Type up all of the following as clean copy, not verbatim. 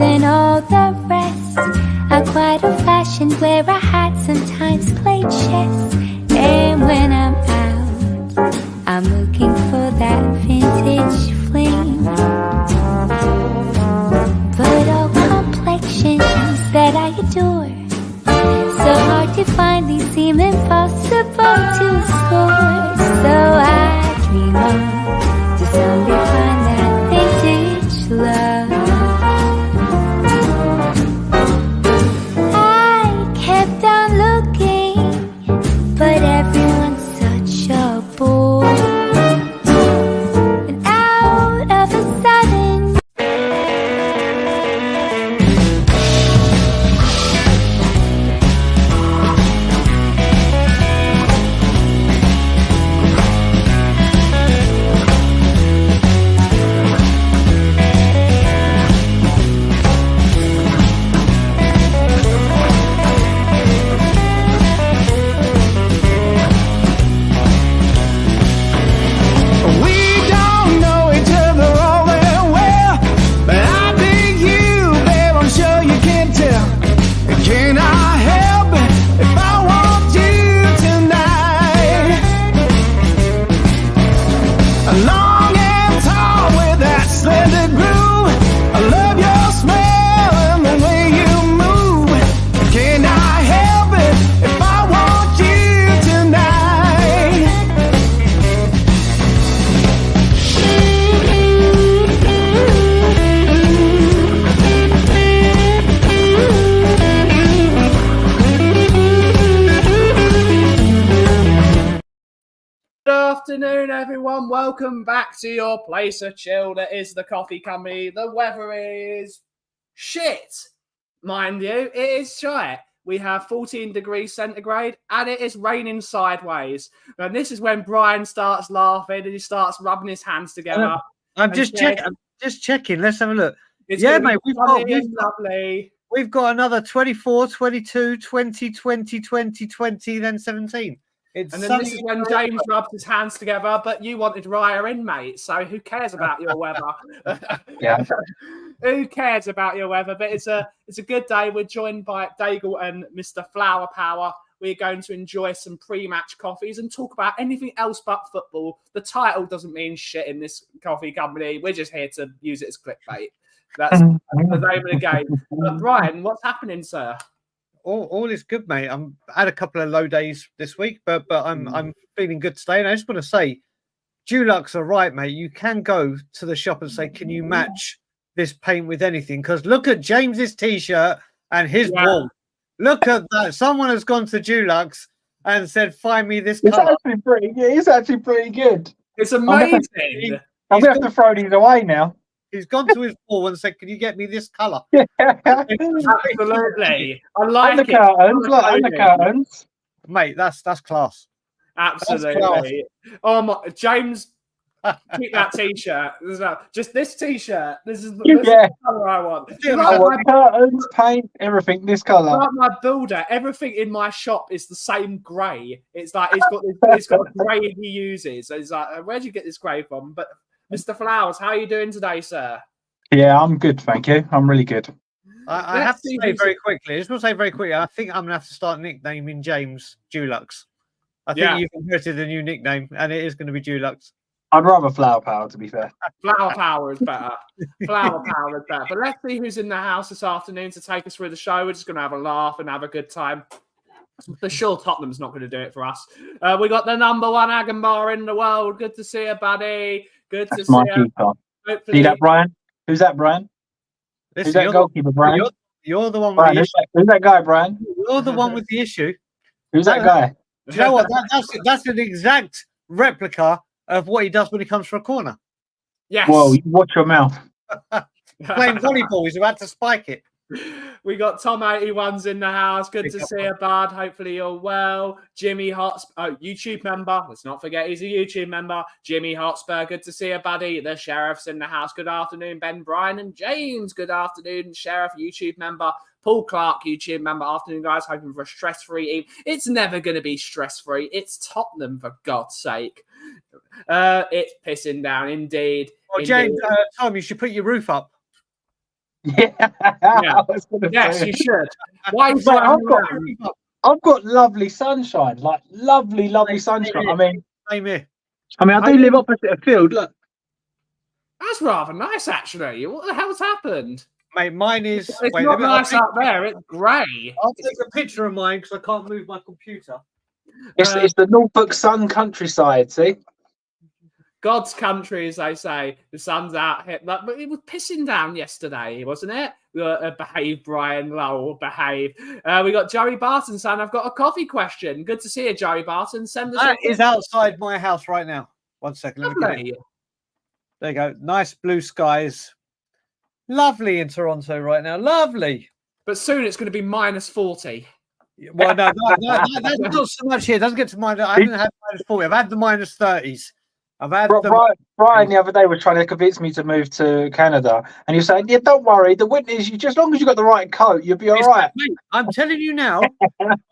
than all the rest. I'm quite old-fashioned where I had sometimes played chess. And when I'm out, I'm looking for that vintage fling. But all complexions that I adore, so hard to find, these seem impossible to score. So I dream on to someday find that vintage love. I kept on looking, but everyone's such a bore. And out of a sudden, afternoon, everyone. Welcome back to your place of chill that is the Coffee Company. The weather is shit, mind you. It is shit. We have 14 degrees centigrade and it is raining sideways. And this is when Brian starts laughing and he starts rubbing his hands together. I'm just checking. Let's have a look. It's Yeah, mate, lovely. We've got another 24, 22, 20, 20, 20, 20, then 17. And then this is when James rubs his hands together, but you wanted Raya in, mate. So who cares about your weather? Yeah. Who cares about your weather? But it's a good day. We're joined by Daigle and Mr. Flower Power. We're going to enjoy some pre-match coffees and talk about anything else but football. The title doesn't mean shit in this coffee company. We're just here to use it as clickbait. That's the name of the game. But Brian, what's happening, sir? All is good, mate. I had a couple of low days this week, but I'm feeling good today. And I just want to say, Dulux are right, mate. You can go to the shop and say, can you match this paint with anything? Because look at James's t-shirt and his wall. Look at that. Someone has gone to Dulux and said, find me this colour. It's actually pretty good. It's amazing. I'm going to have to throw these away now. He's gone to his wall and said, can you get me this colour? Absolutely. I like it. Undercurtains. Mate, that's class. Absolutely. That's class. Oh my, James, keep that t-shirt. Just this t-shirt. This is the colour I want. I want curtains, paint, everything this colour. Like my builder, everything in my shop is the same grey. It's like it's got grey he uses. It's like, where'd you get this grey from? But Mr. Flowers, how are you doing today, sir? Yeah, I'm good, thank you. I'm really good. I have to say very quickly. I just want to say very quickly. I think I'm going to have to start nicknaming James Dulux. I think you've invented a new nickname, and it is going to be Dulux. I'd rather Flower Power, to be fair. Flower Power is better. Flower Power is better. But let's see who's in the house this afternoon to take us through the show. We're just going to have a laugh and have a good time. For sure, Tottenham's not going to do it for us. We got the number one Agon bar in the world. Good to see you, buddy. Good to see you. See that, Brian? Who's that, Brian? Who's that goalkeeper, Brian? You're the one Brian, with the issue. Who's that guy, Brian? You're the one with the issue. Who's that guy? Do you know what? That's an exact replica of what he does when he comes for a corner. Yes. Whoa, watch your mouth. Playing volleyball, he's about to spike it. We got Tom 81's in the house. Good to see you, bud. Hopefully you're well. Jimmy Hotspur, YouTube member. Let's not forget he's a YouTube member. Jimmy Hotspur, good to see you, buddy. The Sheriff's in the house. Good afternoon, Ben, Brian, and James. Good afternoon, Sheriff, YouTube member. Paul Clark, YouTube member. Afternoon, guys. Hoping for a stress-free evening. It's never going to be stress-free. It's Tottenham, for God's sake. It's pissing down, indeed. Well, James, Tom, you should put your roof up. Yeah. Yeah. I was gonna Yes, say. you should. Why is Mate, that? I've got lovely sunshine, like lovely sunshine. I mean, I do live opposite a field. Look, That's rather nice, actually. What the hell's happened? Mate, mine is. It's Wait, not nice out there. It's grey. I'll take a picture of mine because I can't move my computer. it's the Norfolk Sun countryside. See, God's country, as they say. The sun's out here. But it was pissing down yesterday, wasn't it? We got behave, Brian Lowell, behave. We got Joey Barton saying, I've got a coffee question. Good to see you, Joey Barton. Send us That is outside my house right now. 1 second. Let me get it. There you go. Nice blue skies. Lovely in Toronto right now. Lovely. But soon it's going to be minus 40. Well, no, that's not so much here. It doesn't get to minus. I haven't had minus 40. I've had the minus 30s. I've had Brian the other day was trying to convince me to move to Canada, and he was saying, "Yeah, don't worry. The winter is just as long as you got the right coat, you'll be all right." Mate, I'm telling you now.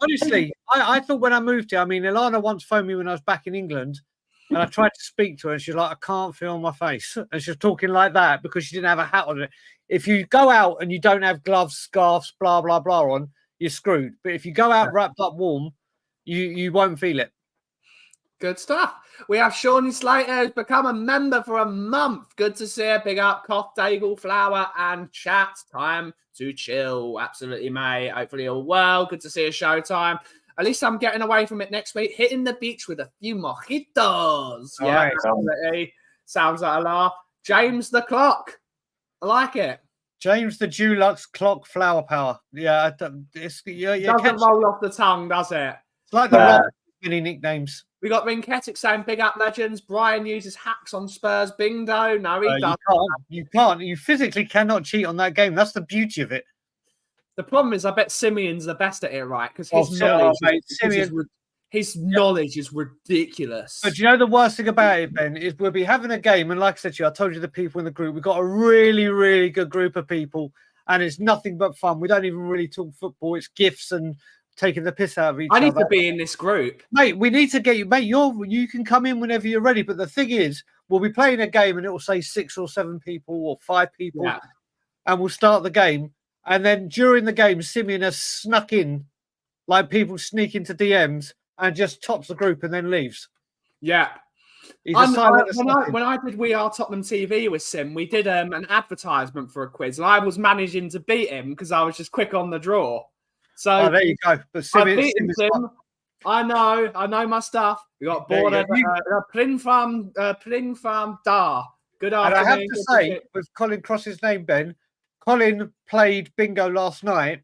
Honestly, I thought when I moved here. I mean, Ilana once phoned me when I was back in England, and I tried to speak to her, and she's like, "I can't feel my face," and she was talking like that because she didn't have a hat on it. If you go out and you don't have gloves, scarves, blah blah blah on, you're screwed. But if you go out wrapped up warm, you won't feel it. Good stuff. We have Shawnee Slater who's become a member for a month. Good to see her. Big up, Cough, Daigle, Flower, and chat. Time to chill. Absolutely, mate. Hopefully you're well. Good to see you, Showtime. At least I'm getting away from it next week. Hitting the beach with a few mojitos. Yeah, right. Absolutely. Sounds like a laugh. James the Clock. I like it. James the Dulux Clock Flower Power. Yeah, it's Doesn't roll off the tongue, does it? It's like the Rock, many nicknames. We got Rinketic saying big up legends. Brian uses hacks on Spurs bingo. No, he doesn't. You can't. You physically cannot cheat on that game. That's the beauty of it. The problem is, I bet Simeon's the best at it, right? Because his knowledge is ridiculous. But you know the worst thing about it, Ben, is we'll be having a game, and like I said to you, I told you the people in the group. We've got a really, really good group of people, and it's nothing but fun. We don't even really talk football. It's gifts and taking the piss out of each other. I need to be in this group. Mate, we need to get you. Mate, you can come in whenever you're ready. But the thing is, we'll be playing a game and it will say 6 or 7 people or 5 people. Yeah. And we'll start the game. And then during the game, Simeon has snuck in, like people sneak into DMs and just tops the group and then leaves. Yeah. He's when I did We Are Tottenham TV with Sim, we did an advertisement for a quiz. And I was managing to beat him because I was just quick on the draw. So there you go. But Sim, I know my stuff. We got bored of Plin Farm Dar. Good afternoon. And I have to say, with Colin Cross's name, Ben, Colin played bingo last night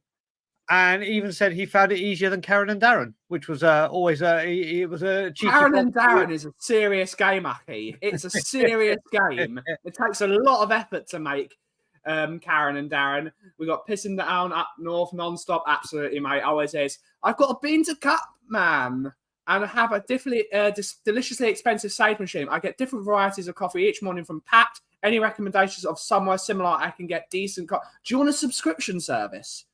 and even said he found it easier than Karen and Darren, which was always it was a cheeky. Karen and Darren is a serious game, Aki. It's a serious game. It takes a lot of effort to make. Karen and Darren, we got pissing down up north non-stop. Absolutely, mate. Always is. I've got a bean to cup, man, and I have a deliciously expensive save machine. I get different varieties of coffee each morning from Pact. Any recommendations of somewhere similar I can get decent coffee? Do you want a subscription service,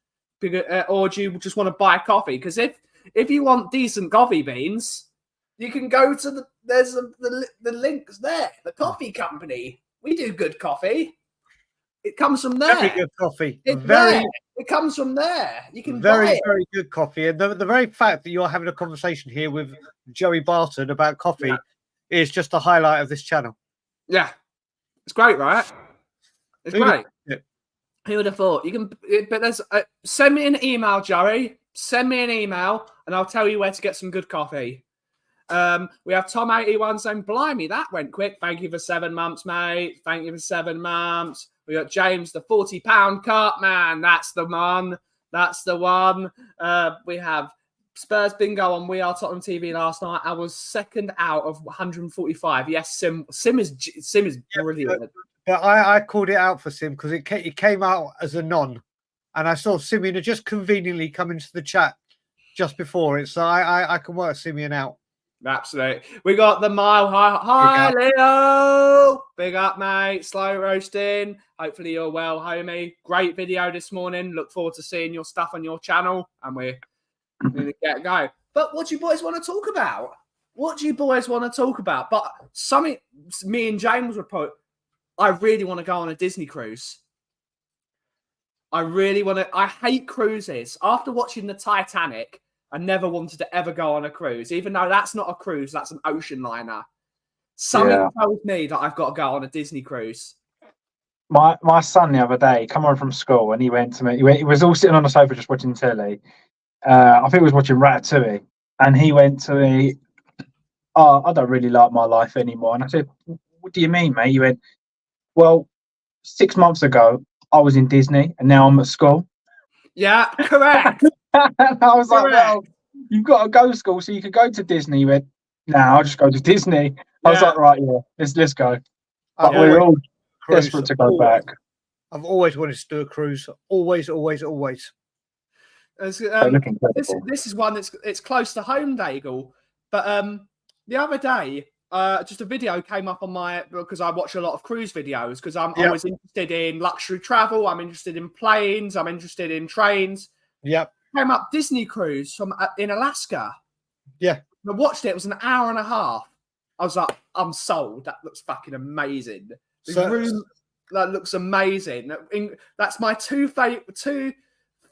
or do you just want to buy coffee? Because if you want decent coffee beans, you can go to the links there. The coffee company. We do good coffee. It comes from there. Very good coffee. It comes from there. You can very good coffee. And the very fact that you're having a conversation here with Joey Barton about coffee is just a highlight of this channel. Yeah, it's great, right? It's great. Yeah. Who would have thought? You can, but there's send me an email, Joey. Send me an email, and I'll tell you where to get some good coffee. We have Tom81 saying, "Blimey, that went quick." Thank you for 7 months, mate. Thank you for 7 months. We got James, the 40-pound cart man. That's the one. That's the one. We have Spurs bingo on We Are Tottenham TV last night. I was second out of 145. Yes, Sim is brilliant. But I called it out for Sim because it came out as a non, and I saw Simeon just conveniently come into the chat just before it, so I can work Simeon out. Absolutely. We got the Mile High. Hi, Leo. Big up, mate. Slow roasting. Hopefully you're well, homie. Great video this morning. Look forward to seeing your stuff on your channel. And we're going to get going. But what do you boys want to talk about? But something me and James would put, I really want to go on a Disney cruise. I really want to. I hate cruises. After watching the Titanic, I never wanted to ever go on a cruise, even though that's not a cruise, that's an ocean liner. Something tells me that I've got to go on a Disney cruise. My son the other day come home from school and he went to me. He was all sitting on the sofa just watching telly. I think he was watching Ratatouille, and he went to me. Oh, I don't really like my life anymore. And I said, "What do you mean, mate?" He went, "Well, 6 months ago I was in Disney, and now I'm at school." Yeah, correct. And I was like, "Well, you've got to go to school so you could go to Disney." He went, "Nah, I'll just go to Disney." I was like, "Right, yeah, let's go." But we're all desperate to go back. I've always wanted to do a cruise. Always. This is one it's close to home, Daigle. But the other day, just a video came up on because I watch a lot of cruise videos because I'm always interested in luxury travel. I'm interested in planes. I'm interested in trains. Yep. Came up Disney cruise in Alaska. Yeah. I watched it. It was an hour and a half. I was like, I'm sold. That looks fucking amazing. The room that looks amazing. That's my two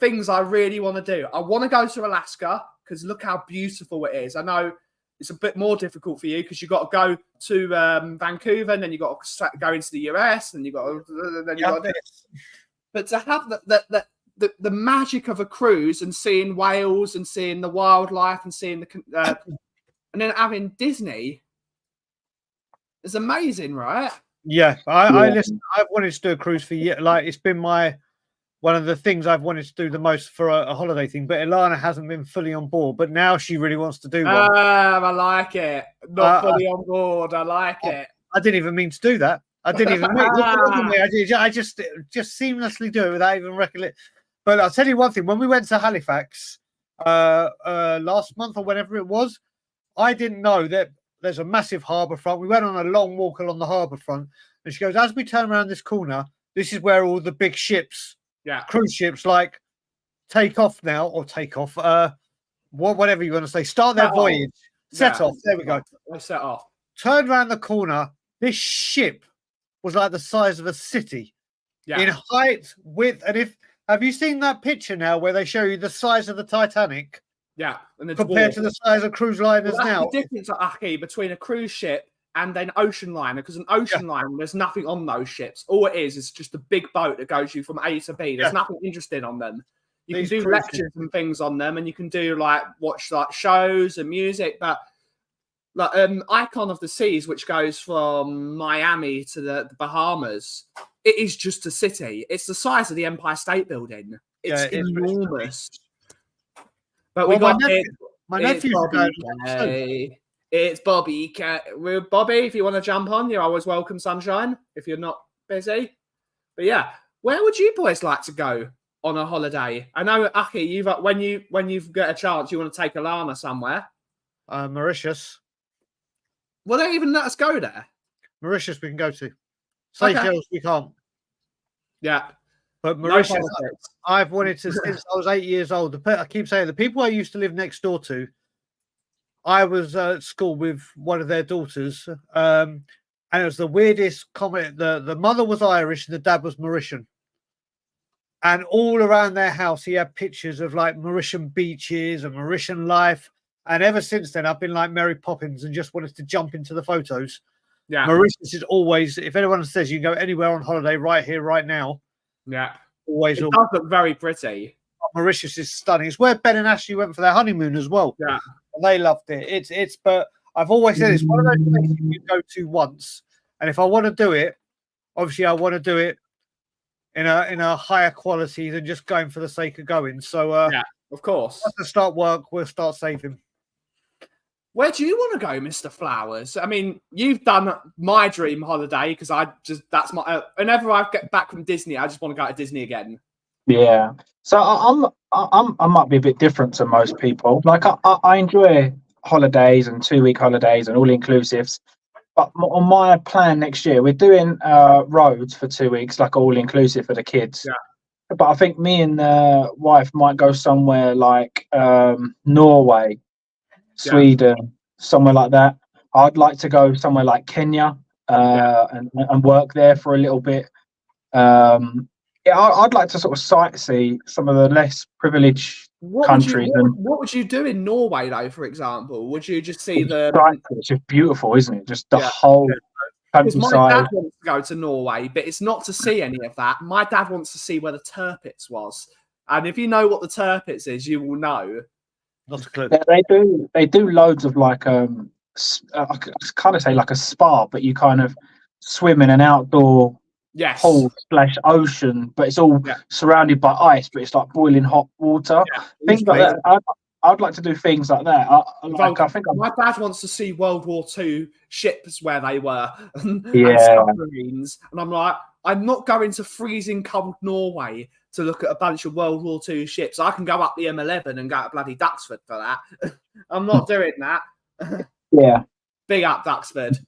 things I really want to do. I want to go to Alaska because look how beautiful it is. I know it's a bit more difficult for you because you've got to go to Vancouver and then you've got to go into the US and you've got to, but to have the magic of a cruise and seeing whales and seeing the wildlife and seeing the and then having Disney is amazing, right? Yeah, I've wanted to do a cruise for years. Like it's been one of the things I've wanted to do the most for a holiday thing. But Ilana hasn't been fully on board. But now she really wants to do one. I like it. Not fully on board. I like it. I didn't even mean to do that. I didn't even mean. Look at me. I just seamlessly do it without even recollecting. But I'll tell you one thing. When we went to Halifax last month or whenever it was, I didn't know that there's a massive harbour front. We went on a long walk along the harbour front, and she goes, as we turn around this corner, this is where all the big ships, cruise ships, like take off now or take off, whatever you want to say, start their voyage, set off. There we go. They set off. Turned around the corner. This ship was like the size of a city in height, width, and have you seen that picture now where they show you the size of the Titanic? Yeah, and compared to the size of cruise liners now. The difference, Aki, between a cruise ship and an ocean liner, because an ocean liner, there's nothing on those ships. All it is just a big boat that goes you from A to B. There's nothing interesting on them. You can do lectures and things on them, and you can do watch shows and music. But Icon of the Seas, which goes from Miami to the Bahamas, it is just a city. It's the size of the Empire State Building. It's enormous. But my nephew's going. It's Bobby. Bobby, if you want to jump on, you're always welcome, sunshine, if you're not busy. But yeah, where would you boys like to go on a holiday? I know, Aki, when you've got a chance, you want to take Alana somewhere. Mauritius. Well, they don't even let us go there. Mauritius we can go to. Seychelles we can't. Yeah. But Mauritius, I've wanted to since I was 8 years old. I keep saying the people I used to live next door to, I was at school with one of their daughters, and it was the weirdest comment. The mother was Irish and the dad was Mauritian. And all around their house, he had pictures of like Mauritian beaches and Mauritian life. And ever since then, I've been like Mary Poppins and just wanted to jump into the photos. Yeah, Mauritius is always, if anyone says you can go anywhere on holiday right here, right now. Yeah, always. It does look very pretty. Mauritius is stunning. It's where Ben and Ashley went for their honeymoon as well. Yeah, and they loved it. But I've always said it's one of those places you go to once, and if I want to do it, obviously I want to do it in a higher quality than just going for the sake of going. So yeah, of course. Once I start work, we'll start saving. Where do you want to go, Mr. Flowers? I mean, you've done my dream holiday because that's my. Whenever I get back from Disney, I just want to go to Disney again. Yeah, so I might be a bit different to most people. Like I enjoy holidays and 2-week holidays and all inclusives. But on my plan next year, we're doing Rhodes for 2 weeks, like all inclusive for the kids. Yeah. But I think me and the wife might go somewhere like Norway. Sweden, somewhere like that. I'd like to go somewhere like Kenya and work there for a little bit. Yeah, I'd like to sort of sightsee some of the less privileged countries. What would you do in Norway, though, for example? Would you just see It's just beautiful, isn't it? Just the Yeah. whole Because my countryside. dad wants to go to Norway, but it's not to see any of that. My dad wants to see where the Tirpitz was. And if you know what the Tirpitz is, you will know. Not a clue. Yeah, they do loads of like I kind of say like a spa, but you kind of swim in an outdoor Yes. pool / ocean, but it's all surrounded by ice, but it's like boiling hot water. Yeah. Things like that. I'd like to do things like that. My dad wants to see World War II ships where they were and submarines. And I'm like, I'm not going to freezing cold Norway to look at a bunch of World War II ships. I can go up the M11 and go to bloody Duxford for that. I'm not doing that. Yeah. Big up Duxford.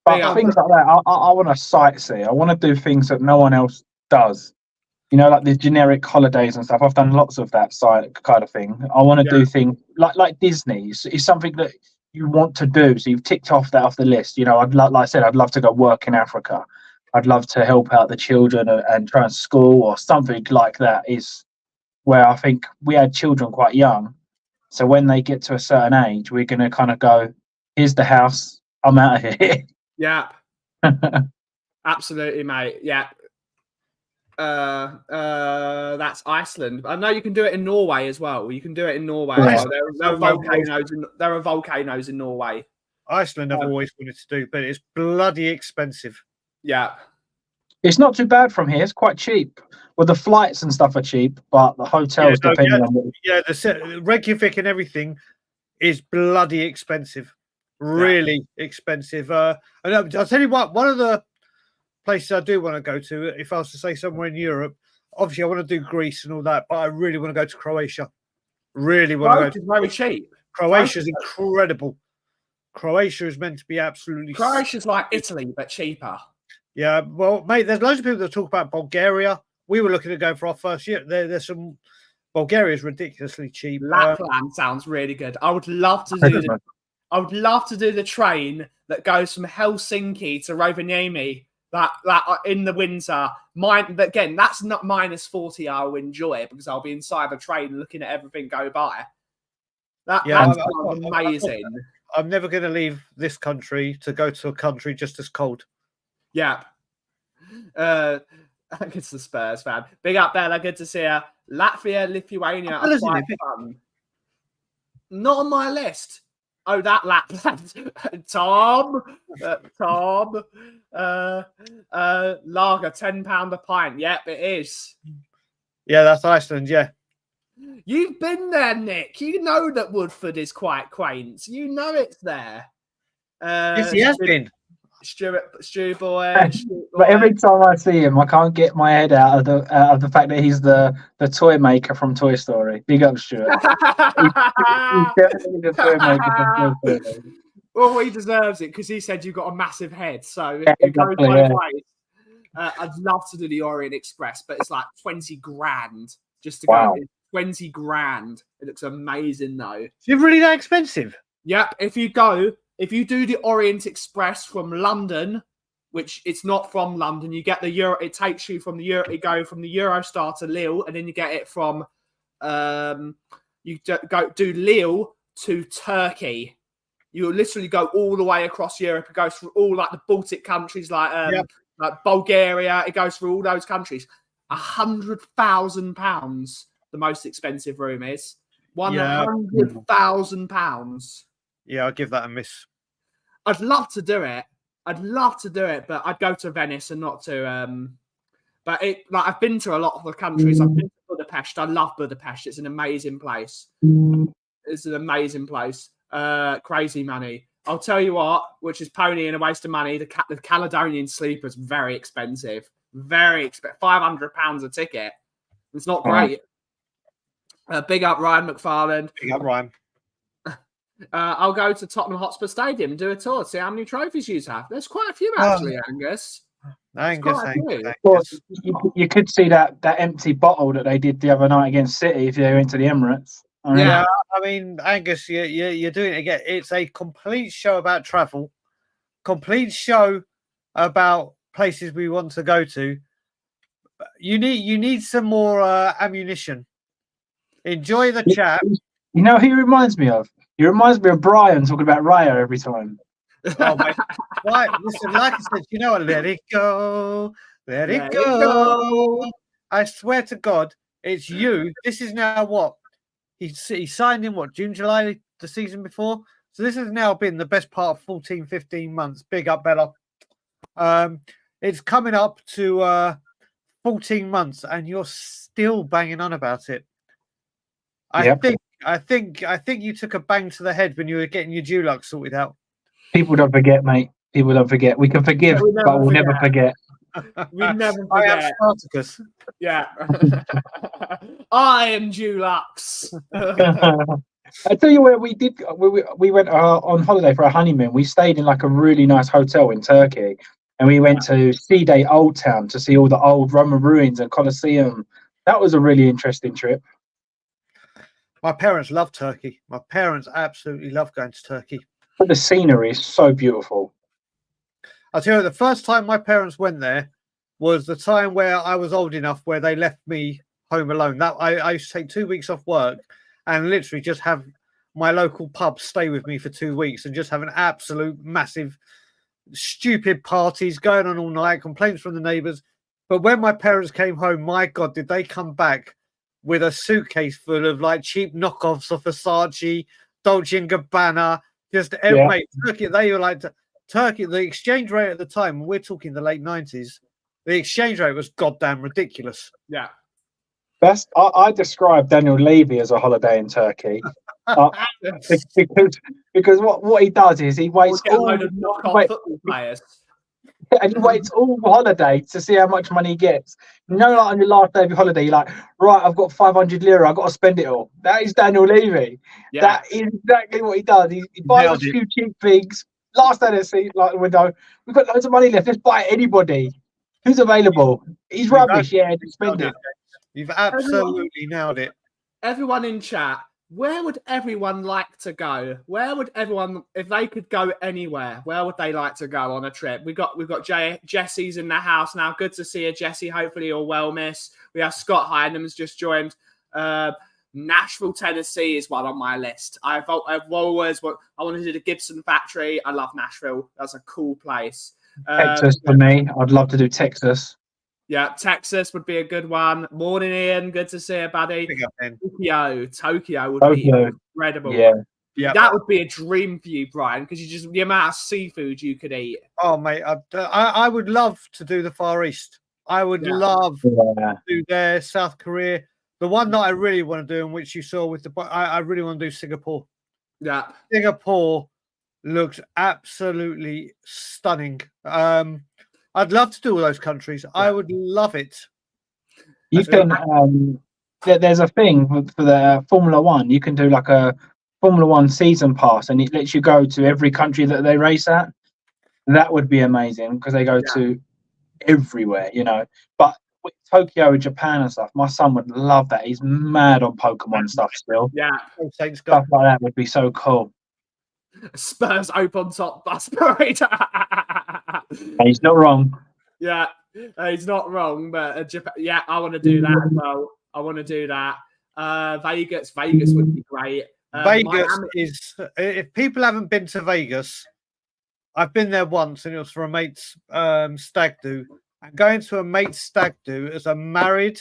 But things like that, I want to sightsee. I want to do things that no one else does. You know, like the generic holidays and stuff. I've done lots of that kind of thing. I want to do things like Disney. It's something that you want to do. So you've ticked off that off the list. You know, like I said, I'd love to go work in Africa. I'd love to help out the children and try and school or something like that. Is where I think we had children quite young. So when they get to a certain age, we're going to kind of go, here's the house. I'm out of here. Yeah. Absolutely, mate. Yeah. That's Iceland. I know you can do it in Norway as well. You can do it in Norway. As well. There are volcanoes in Norway. Iceland I've always wanted to do, but it's bloody expensive. Yeah. It's not too bad from here. It's quite cheap. Well, the flights and stuff are cheap, but the hotels depending on what. Yeah, the Reykjavik and everything is bloody expensive. Really expensive. And I'll tell you what, one of the places I do want to go to, if I was to say somewhere in Europe, obviously I want to do Greece and all that, but I really want to go to Croatia. Really want to go to very cheap. Croatia's incredible. Croatia is meant to be absolutely. Croatia's like Italy, but cheaper. Yeah, well, mate, there's loads of people that talk about Bulgaria. We were looking to go for our first year. There's some. Bulgaria is ridiculously cheap. Lapland sounds really good. I would love to do. I would love to do the train that goes from Helsinki to Rovaniemi. That in the winter. But again, that's not -40. I'll enjoy it because I'll be inside the train looking at everything go by. That sounds amazing. I'm never going to leave this country to go to a country just as cold. Yeah. I think it's the Spurs fan. Big up, Bella. Good to see you. Latvia, Lithuania are quite fun. Not on my list. Oh, that Lapland. Tom. Lager, £10 a pint. Yep, it is. Yeah, that's Iceland, yeah. You've been there, Nick. You know that Woodford is quite quaint. You know it's there. Yes, he has been. Stew boy. But every time I see him, I can't get my head out of the fact that he's the toy maker from Toy Story. Big up, Stuart. he's definitely the toy maker from Toy Story. Well, he deserves it because he said you've got a massive head, so it goes both ways. I'd love to do the Orient Express, but it's like 20 grand just to go. 20 grand. It looks amazing, though. Is it really that expensive? Yep. If you do the Orient Express from London, which it's not from London, you get the Euro. It takes you from the Euro. You go from the Eurostar to Lille, and then you get it from you do Lille to Turkey. You literally go all the way across Europe. It goes through all like the Baltic countries, like Bulgaria. It goes through all those countries. £100,000. The most expensive room is £100,000. Yeah, I'll give that a miss. I'd love to do it. But I'd go to Venice and not to. But I've been to a lot of the countries. I've been to Budapest. I love Budapest. It's an amazing place. Crazy money. I'll tell you what, which is pony and a waste of money. The Caledonian Sleeper is very expensive. Very expensive. £500 a ticket. It's not great. Big up Ryan McFarland. Big up Ryan. I'll go to Tottenham Hotspur Stadium and do a tour, see how many trophies you have. There's quite a few, actually, Angus. You could see that empty bottle that they did the other night against City if they went to the Emirates. Yeah, I mean, Angus, you're doing it again. It's a complete show about travel, complete show about places we want to go to. You need some more ammunition. Enjoy the chat. You know who he reminds me of? He reminds me of Brian talking about Raya every time. Oh, mate. Right, listen, like I said, you know what? Let it go. Let it Let it go. go. I swear to God, it's you. This is now what? He signed in, what, June, July, the season before? So this has now been the best part of 14, 15 months. Big up, Bella. It's coming up to 14 months, and you're still banging on about it. I think you took a bang to the head when you were getting your Dulux sorted out. People don't forget, mate. People don't forget. We can forgive, but we'll never forget. We never I am forget. Spartacus. Yeah. I am Dulux. I tell you where we did. We went on holiday for a honeymoon. We stayed in like a really nice hotel in Turkey, and we went to Sea Day Old Town to see all the old Roman ruins and Colosseum. That was a really interesting trip. My parents love Turkey. My parents absolutely love going to Turkey. But the scenery is so beautiful. I'll tell you, the first time my parents went there was the time where I was old enough where they left me home alone. That I used to take 2 weeks off work and literally just have my local pub stay with me for 2 weeks and just have an absolute massive, stupid parties going on all night, complaints from the neighbours. But when my parents came home, my God, did they come back with a suitcase full of like cheap knockoffs of Versace, Dolce and Gabbana, mate, Turkey. They were like Turkey. The exchange rate at the time, we're talking the late 90s, the exchange rate was goddamn ridiculous. Yeah. I describe Daniel Levy as a holiday in Turkey. Because what he does is he waits We'll get a load of knockoff football players. And he waits all holiday to see how much money he gets. You know, like on your last day of your holiday, you're like, right, I've got 500 lira, I've got to spend it all. That is Daniel Levy. Yeah. That is exactly what he does. He buys a few cheap things. Last day of the seat, like the window, we've got loads of money left. Let's buy anybody. Who's available? He's rubbish. Yeah, just spend it. You've absolutely nailed it. Everyone in chat, where would everyone like to go? Where would everyone, if they could go anywhere, where would they like to go on a trip? We've got Jesse's in the house now. Good to see you, Jesse. Hopefully you're well, miss. We have Scott Hydenham's just joined. Nashville, Tennessee is one on my list. I've always I want to do the Gibson factory. I love Nashville. That's a cool place. Texas for me. I'd love to do Texas. Yeah, Texas would be a good one. Morning, Ian. Good to see you, buddy. Tokyo would be incredible. Yeah, that would be a dream for you, Brian, because the amount of seafood you could eat. Oh, mate, I would love to do the Far East. I would love to do there, South Korea. The one that I really want to do, and which you saw with I really want to do Singapore. Yeah, Singapore looks absolutely stunning. I'd love to do all those countries. Yeah. I would love it. You can. There's a thing for the Formula One. You can do like a Formula One season pass, and it lets you go to every country that they race at. That would be amazing because they go to everywhere, you know. But with Tokyo, Japan, and stuff, my son would love that. He's mad on Pokemon stuff still. Yeah, stuff like that would be so cool. Spurs open top bus parade. He's not wrong. Yeah, he's not wrong. But Japan, I want to do that as well. I want to do that. Vegas would be great. Vegas is, if people haven't been to Vegas, I've been there once, and it was for a mate's stag do. And going to a mate's stag do as a married,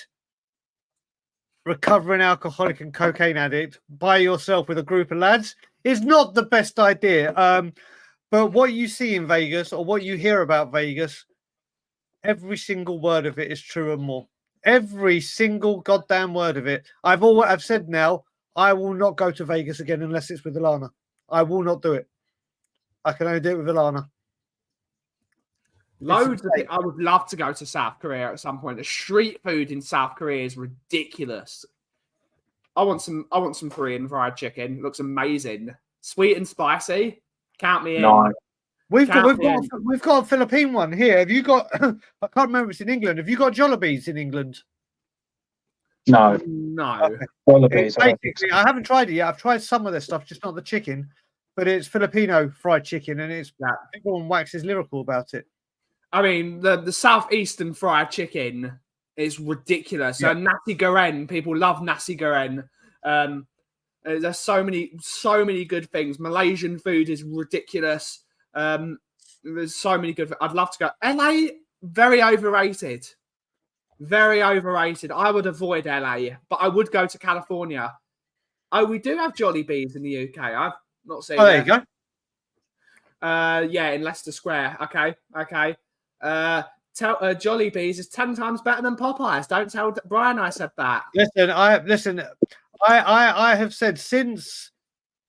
recovering alcoholic and cocaine addict by yourself with a group of lads is not the best idea. But what you see in Vegas, or what you hear about Vegas, every single word of it is true and more. Every single goddamn word of it. I've said now, I will not go to Vegas again unless it's with Alana. I will not do it. I can only do it with Alana. Loads of it. I would love to go to South Korea at some point. The street food in South Korea is ridiculous. I want some Korean fried chicken. It looks amazing. Sweet and spicy. Count me in. No. We've got a Philippine one here. Have you got? I can't remember if it's in England. Have you got Jollibees in England? No. Okay. Basically, I haven't tried it yet. I've tried some of this stuff, just not the chicken. But it's Filipino fried chicken, and it's everyone waxes lyrical about it. I mean, the southeastern fried chicken is ridiculous. Yeah. Nasi goreng, people love nasi goreng. There's so many good things. Malaysian food is ridiculous. There's so many good. I'd love to go. LA, very overrated. Very overrated. I would avoid LA, but I would go to California. Oh, we do have Jollibees in the UK. I've not seen. Oh, there you go. Yeah, in Leicester Square. Okay. Jollibees is 10 times better than Popeyes. Don't tell Brian I said that. I have said since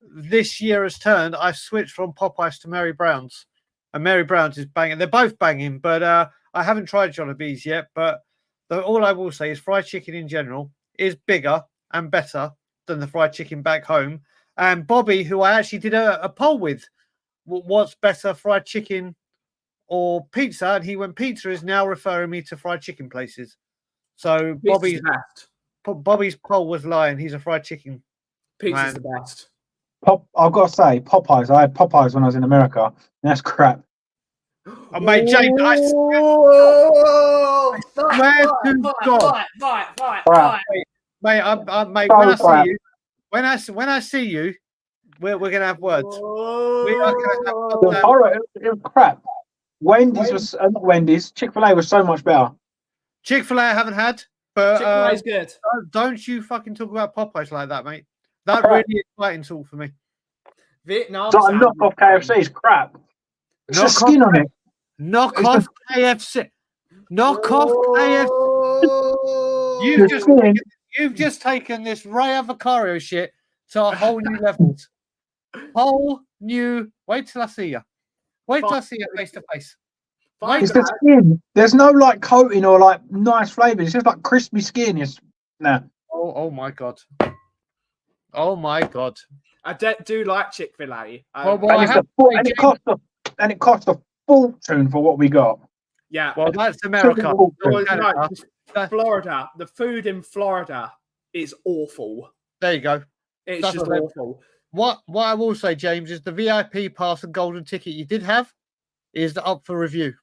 this year has turned, I've switched from Popeyes to Mary Brown's, and Mary Brown's is banging. They're both banging, but I haven't tried Jollibees yet. But all I will say is fried chicken in general is bigger and better than the fried chicken back home. And Bobby, who I actually did a poll with, what's better, fried chicken or pizza? And he went, pizza is now referring me to fried chicken places. So Bobby's poll was lying. He's a fried chicken. Pizza's the best. I've got to say, Popeyes. I had Popeyes when I was in America. And that's crap. Oh, mate, James, I swear to God. Fight. Mate, when I see you, we're gonna have words. We are gonna have words. It was crap. Wendy's was not Wendy's. Chick-fil-A was so much better. Chick-fil-A I haven't had, but Chick-fil-A's good. Don't you fucking talk about Popeyes like that, mate. That really is fighting talk for me. Vietnam. So knock off KFC's crap. It's the skin on it. Knock off KFC. Knock off KFC. You've just taken this Ray Avocado shit to a whole new levels. Wait till I see you. Wait till I see you face to face. It's the skin. There's no like coating or like nice flavour. It's just like crispy skin. Oh my God. Oh my God. I do like Chick-fil-A. And it cost a fortune for what we got. Yeah. Well, that's America. Florida. The food in Florida is awful. There you go. It's just awful. What I will say, James, is the VIP pass and golden ticket you did have is up for review.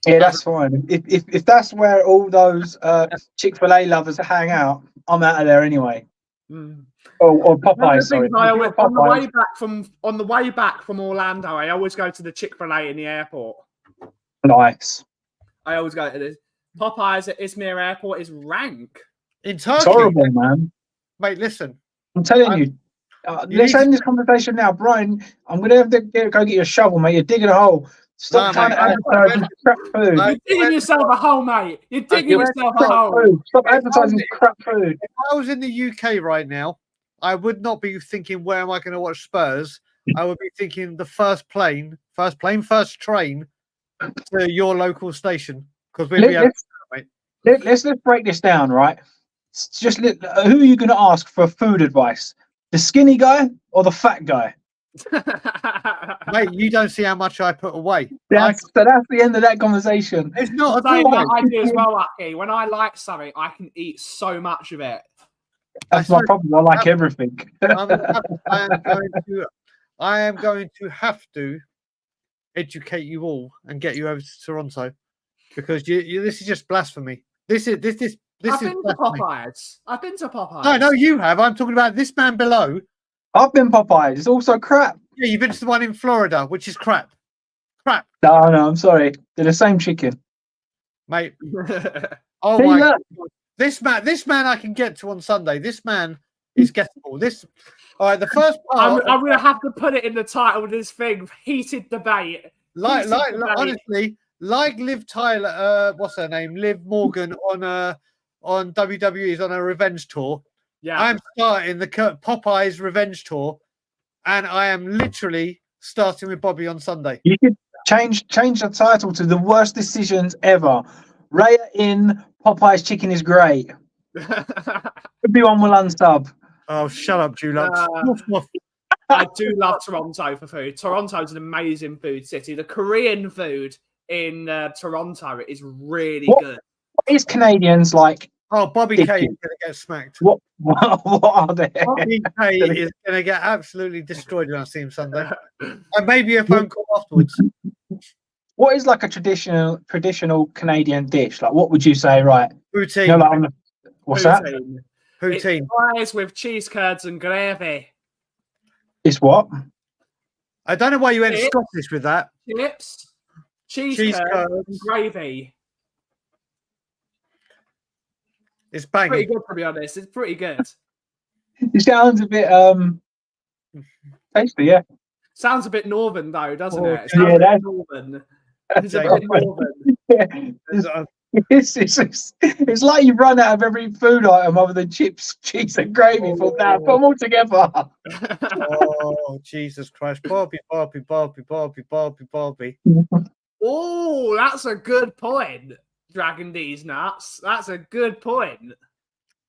Yeah, that's fine. If that's where all those Chick-fil-A lovers hang out, I'm out of there anyway. Or Popeyes. Sorry. On the way back from Orlando, I always go to the Chick-fil-A in the airport. Nice. I always go to the Popeyes at Izmir Airport is rank. In Turkey, it's horrible, man. Mate, listen. I'm telling you. Let's end this conversation now, Brian. I'm gonna have to go get your shovel, mate. You're digging a hole. Stop trying to advertise crap food. You're digging yourself a hole, mate. You're digging yourself a hole. Stop advertising crap food. If I was in the UK right now, I would not be thinking, where am I going to watch Spurs? I would be thinking the first train to your local station. Because let's break this down, right? Just who are you going to ask for food advice? The skinny guy or the fat guy? Mate, you don't see how much I put away. So that's the end of that conversation. It's not I do as well, Aki. When I like something, I can eat so much of it. That's my problem. I like everything. I am going to have to educate you all and get you over to Toronto, because this is just blasphemy. This is I've been to Popeyes. I've been to Popeyes. No, you have. I'm talking about this man below. I've been Popeyes. It's also crap. Yeah, you've been to the one in Florida, which is crap. Crap. No, I'm sorry. They're the same chicken, mate. Oh my God. This man I can get to on Sunday. This man is gettable. All right, the first part. I'm going to have to put it in the title of this thing. Heated debate. Honestly, like Liv Tyler, what's her name? Liv Morgan on WWE's on a revenge tour. Yeah, I'm starting the Popeyes revenge tour, and I am literally starting with Bobby on Sunday. You could change the title to the worst decisions ever. Raya in Popeyes chicken is great. Everyone will unsub. Oh, shut up, Dulux. I do love Toronto for food. Toronto's an amazing food city. The Korean food in Toronto is really good. What is Canadians like? Oh, Bobby K is going to get smacked. What are they? Bobby K is going to get absolutely destroyed when I see him Sunday. And maybe a phone call afterwards. what is like a traditional Canadian dish? Like, what would you say? Right, Poutine. like what's that? Poutine. Poutine. It's fries with cheese curds and gravy. It's what? I don't know why you went Chips. Scottish with that. Chips, cheese Cheese curds, curds. and gravy. It's Pretty banging. good, to be honest. It's pretty good. It sounds a bit tasty, yeah. Sounds a bit northern though, doesn't Oh, it? It sounds yeah, a bit that's- northern. It's a bit northern. Yeah. It's like you've run out of every food item other than chips, cheese, and gravy. For that, put them all together. Oh, Jesus Christ. Bobby. Oh, that's a good point. Dragon D's nuts. That's a good point. Do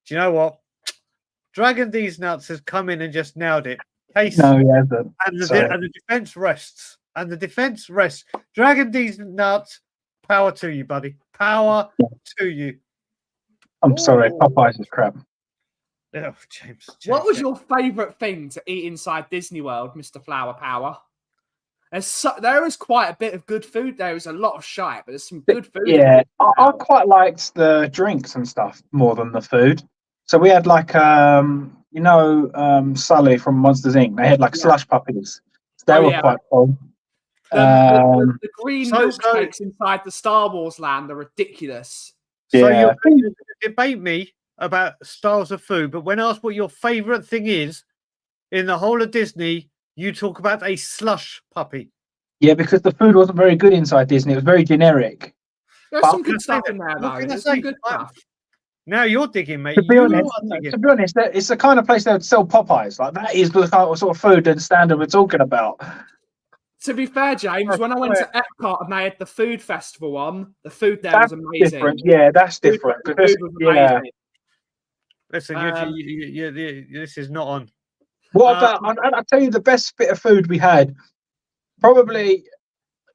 you know what? Dragon D's Nuts has come in and just nailed it. Case No, he hasn't. and the Sorry. defense rests. And the defense rests. Dragon D's Nuts, power to you, buddy. Power to you. I'm sorry, Ooh. Popeyes is crap. Oh, James. What was your favourite thing to eat inside Disney World, Mr. Flower Power? There is quite a bit of good food. There is a lot of shite, but there's some good food. Yeah, I quite liked the drinks and stuff more than the food. So we had like Sully from Monsters Inc. They had like slush puppies. They were quite cool. The green So- milkshakes inside the Star Wars land are ridiculous. So Yeah. you're going to debate me about styles of food, but when asked what your favourite thing is in the whole of Disney, you talk about a slush puppy. Yeah, because the food wasn't very good inside Disney. It was very generic. There's But some good stuff in there, what though. can I There's say? some good stuff. Now you're digging, mate. To be You honest, are digging. it's the kind of place they would sell Popeyes. Like that is the kind of sort of food and standard we're talking about. To be fair, James, when I went to Epcot and they had the food festival on, the food there That's was amazing. different. Yeah, that's different. The Because, food was yeah. amazing. Listen, this is not on. What about? I'll tell you the best bit of food we had. Probably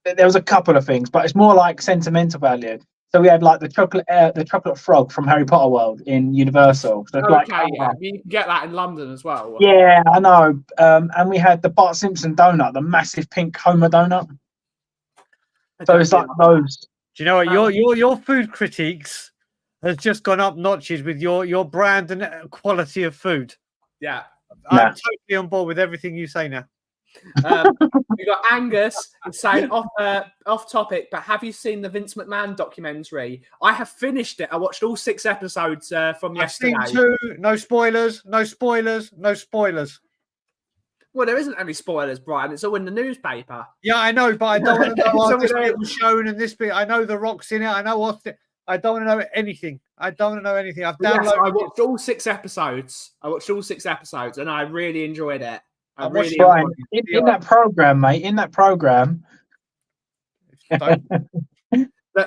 there was a couple of things, but it's more like sentimental value. So we had like the chocolate frog from Harry Potter World in Universal. So it's like, Yeah, you can get that in London as well. yeah, I know. And we had the Bart Simpson donut, the massive pink Homer donut. So it's like those. Do you know what? Your food critiques has just gone up notches with your brand and quality of food. Yeah. I'm totally on board with everything you say now. We got Angus saying off topic, but have you seen the Vince McMahon documentary? I have finished it. I watched all 6 episodes from yesterday. I've seen 2. No spoilers. No spoilers. No spoilers. Well, there isn't any spoilers, Brian. It's all in the newspaper. Yeah, I know, but I don't want to know So this we bit was shown and this bit. I know the Rock's in it. I know what's it. I don't want to know anything. I don't want to know anything. I've downloaded. Yes, I watched all 6 episodes. And I really enjoyed it. Brian, in that program, mate. In that program. But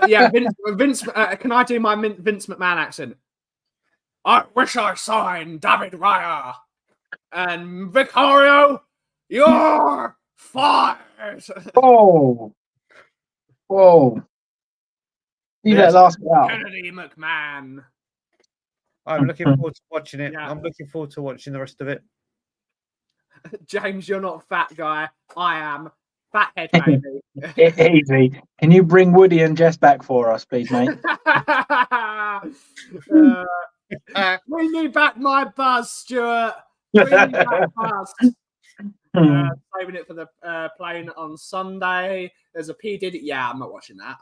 yeah, Vince. Can I do my Vince McMahon accent? I wish I signed David Raya and Vicario. You're fired. Whoa. You that last bit out. Kennedy McMahon. I'm looking forward to watching it. Yeah. I'm looking forward to watching the rest of it. James, you're not a fat guy. I am. Fat head, baby. Easy. Can you bring Woody and Jess back for us, please, mate? Bring me back my buzz, Stuart. Bring me back buzz. Saving it for the playing on Sunday. There's a P Diddy. Yeah, I'm not watching that.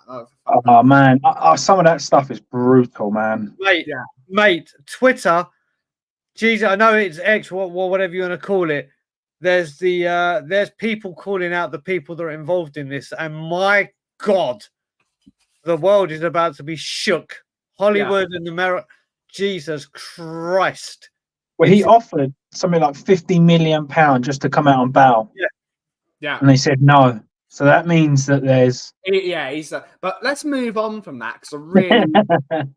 Oh man, some of that stuff is brutal, man. Mate. Twitter. Geez, I know it's X, whatever you want to call it. There's people calling out the people that are involved in this, and my God, the world is about to be shook. Hollywood and America. Jesus Christ. Well, he offered something like £50 million just to come out on bail. Yeah. And they said no. So that means that there's. But let's move on from that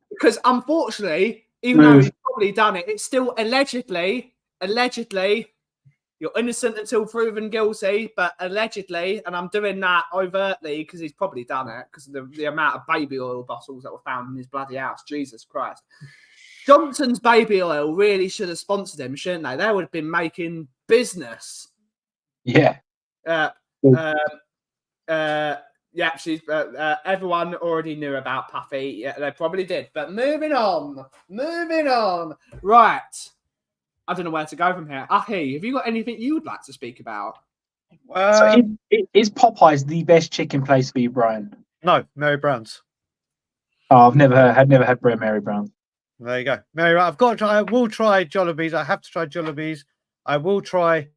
because unfortunately, even though he's probably done it, it's still allegedly, you're innocent until proven guilty, but allegedly, and I'm doing that overtly because he's probably done it because of the amount of baby oil bottles that were found in his bloody house. Jesus Christ. Johnson's baby oil really should have sponsored him, shouldn't they? They would have been making business. Yeah. Yeah, Yeah, she's. Everyone already knew about Puffy. Yeah, they probably did. But moving on. Right. I don't know where to go from here. Ahi, have you got anything you would like to speak about? So is Popeyes the best chicken place for you, Brian? No, Mary Brown's. Oh, I've never had Mary Brown. There you go. Mary, I've got to try. I will try Jollibee's. I have to try Jollibee's. I will try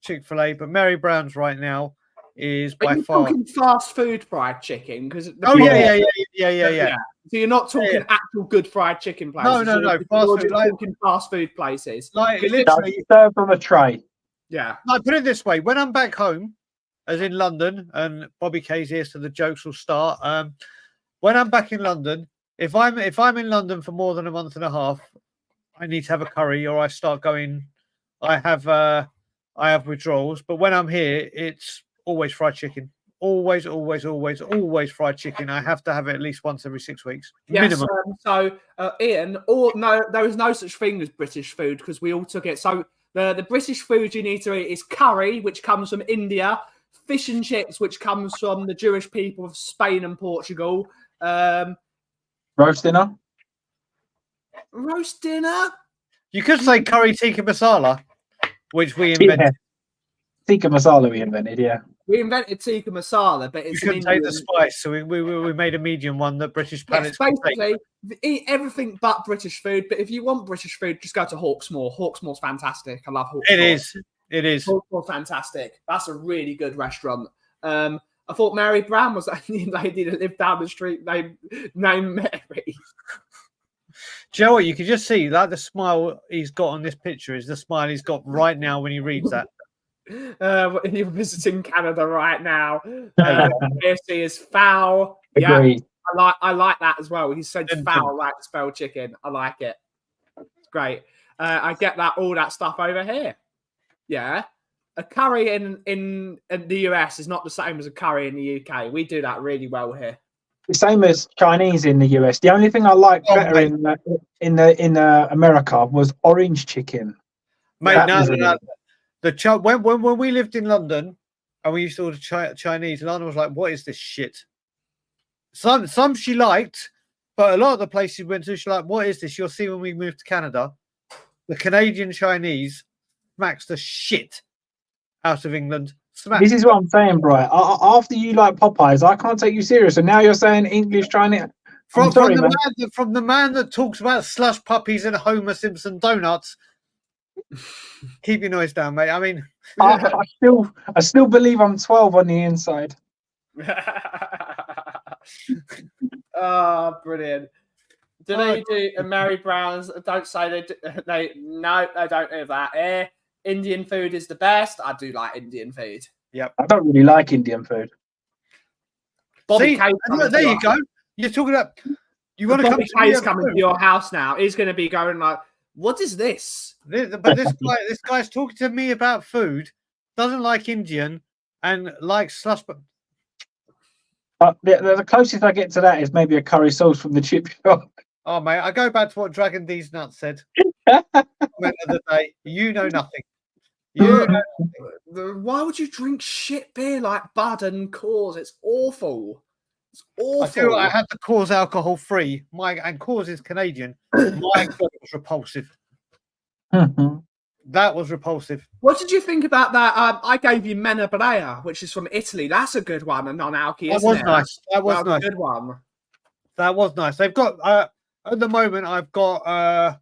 Chick-fil-A, but Mary Brown's right now is Are by you far. talking fast food fried chicken? Because Yeah. So you're not talking actual good fried chicken places. No. You're Fast food, just like, talking fast food places. like 'Cause literally. Served on a tray. Yeah. Like, put it this way: when I'm back home, as in London, and Bobby K's here, so the jokes will start. When I'm back in London, if I'm in London for more than a month and a half, I need to have a curry, or I start going. I have withdrawals. But when I'm here, it's always fried chicken. Always fried chicken. I have to have it at least once every 6 weeks. Yes, Minimum. Ian, there is no such thing as British food because we all took it. So the British food you need to eat is curry, which comes from India, fish and chips, which comes from the Jewish people of Spain and Portugal. Roast dinner. Roast dinner. You could say curry tikka masala, which we invented. Yeah. Tikka masala we invented, yeah. We invented tikka masala, but You it's couldn't take the spice, so we made a medium one that British palates could take. basically, eat everything but British food. But if you want British food, just go to Hawksmoor. Hawksmoor's fantastic. I love Hawksmoor. It is. Hawksmoor's fantastic. That's a really good restaurant. I thought Mary Brown was the only lady that lived down the street named Mary. Do you know what? You can just see like the smile he's got on this picture is the smile he's got right now when he reads that. You're visiting Canada right now. KFC is foul. Agreed. Yeah, I like that as well. He said foul like spelled chicken. I like it. It's great. I get that all that stuff over here. Yeah. A curry in the US is not the same as a curry in the UK. We do that really well here. The same as Chinese in the US. The only thing I liked better in America was orange chicken. Mate, no. When we lived in London and we used to order Chinese, Lana was like, "What is this shit?" Some she liked, but a lot of the places we went to, she like, "What is this?" You'll see when we moved to Canada, the Canadian Chinese smacks the shit out of England. This is what I'm saying, bro. After you like Popeyes, I can't take you serious. And now you're saying English Chinese. From the man that talks about slush puppies and Homer Simpson donuts. Keep your noise down, mate. I mean, I still believe I'm 12 on the inside. Oh, brilliant. Do they do Mary Brown's? Don't say they don't do that. Indian food is the best. I do like Indian food. Yep. I don't really like Indian food. Bobby K's there you go. You're talking about. You want to come? Bobby K's coming to your house now. He's going to be going like, "What is this?" But this guy's talking to me about food. Doesn't like Indian and likes slush. The closest I get to that is maybe a curry sauce from the chip shop. Oh, mate, I go back to what Dragon D's nuts said. At the end of the day, you know nothing. Why would you drink shit beer like Bud and Coors? It's awful. It's awful. I had the Coors alcohol free. And Coors is Canadian. My God, it was repulsive. That was repulsive. What did you think about that? I gave you Menabrea, which is from Italy. That's a good one, a non-alky. That was nice. That was nice. A good one. That was nice. They've got at the moment. I've got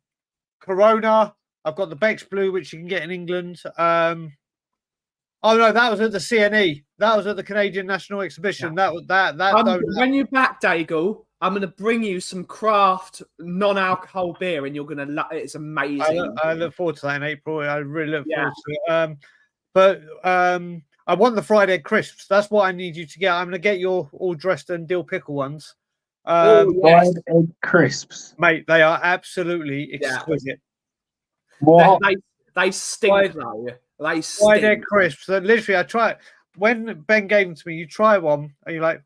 Corona. I've got the Beck's Blue, which you can get in England. Oh no, that was at the CNE. That was at the Canadian National Exhibition. Yeah. That. When you're back, Daigle, I'm going to bring you some craft non-alcohol beer, and you're going to love it. It's amazing. I look forward to that in April. I really look forward to it. But I want the fried egg crisps. That's what I need you to get. I'm going to get your all dressed and dill pickle ones. Fried egg crisps, mate. They are absolutely exquisite. They stink though. They stink. Fried egg crisps. Literally, I try when Ben gave them to me. You try one, and you're like,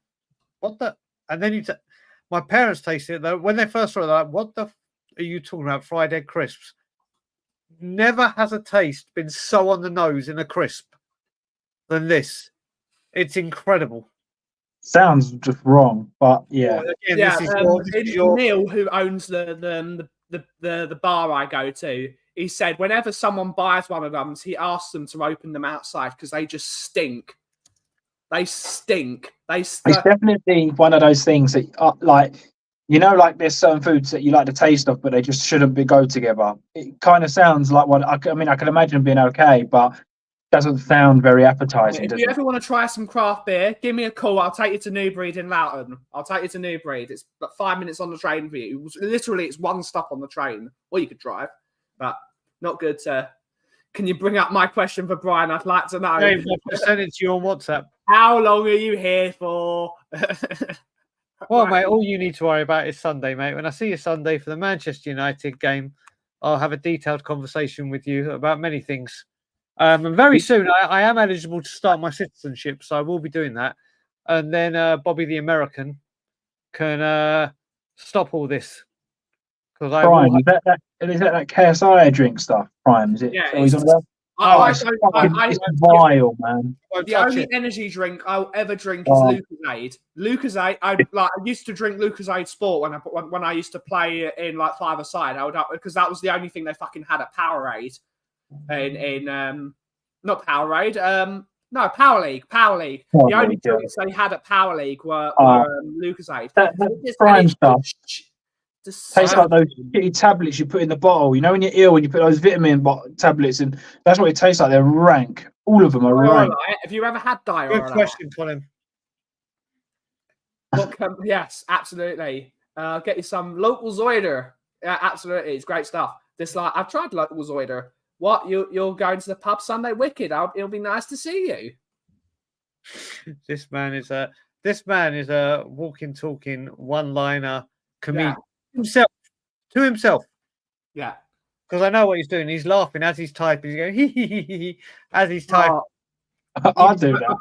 "What the?" And then my parents tasted it though. When they first saw it, they're like, "What the are you talking about?" Fried egg crisps. Never has a taste been so on the nose in a crisp than this. It's incredible. Sounds just wrong, but yeah. Well, again, Yeah, this is your Neil, who owns the bar I go to, he said whenever someone buys one of them, he asks them to open them outside because they just stink. They stink. It's definitely one of those things that, like, like there's certain foods that you like the taste of, but they just shouldn't go together. It kind of sounds like one. I can imagine being okay, but doesn't sound very appetizing. If Does you it? ever want to try some craft beer, give me a call. I'll take you to Newbreed in Loughton. I'll take you to Newbreed. It's about 5 minutes on the train for you. It's one stop on the train. Or you could drive, but not good to... Can you bring up my question for Brian? I'd like to know. Dave, I've sent it to you on WhatsApp. How long are you here for? Well, mate, all you need to worry about is Sunday, mate. When I see you Sunday for the Manchester United game, I'll have a detailed conversation with you about many things. And very soon, I am eligible to start my citizenship, so I will be doing that. And then Bobby the American can stop all this. Because I Prime, will is that KSI drink stuff? Prime, is it? Yeah, So he's on about? It's vile, man. The only energy drink I'll ever drink is Lucozade. Lucozade. I used to drink Lucozade Sport when I used to play in like five-a-side. Because that was the only thing they fucking had at Powerade. Not Powerade. No, Power League. The only drinks they had at Power League were Lucozade. That Prime stuff. Tastes like those shitty tablets you put in the bottle. You know when you're ill and you put those vitamin tablets in. That's what it tastes like. They're rank. All of them are rank. Have you ever had diarrhea? Good question, Colin. Yes, absolutely. Get you some local Zoider. Yeah, absolutely. It's great stuff. I've tried local Zoider. What? You're going to the pub Sunday? Wicked. It'll be nice to see you. This man is a walking, talking, one-liner comedian. To himself. Yeah. Because I know what he's doing. He's laughing as he's typing. He's going hee as he's typing. I do that. I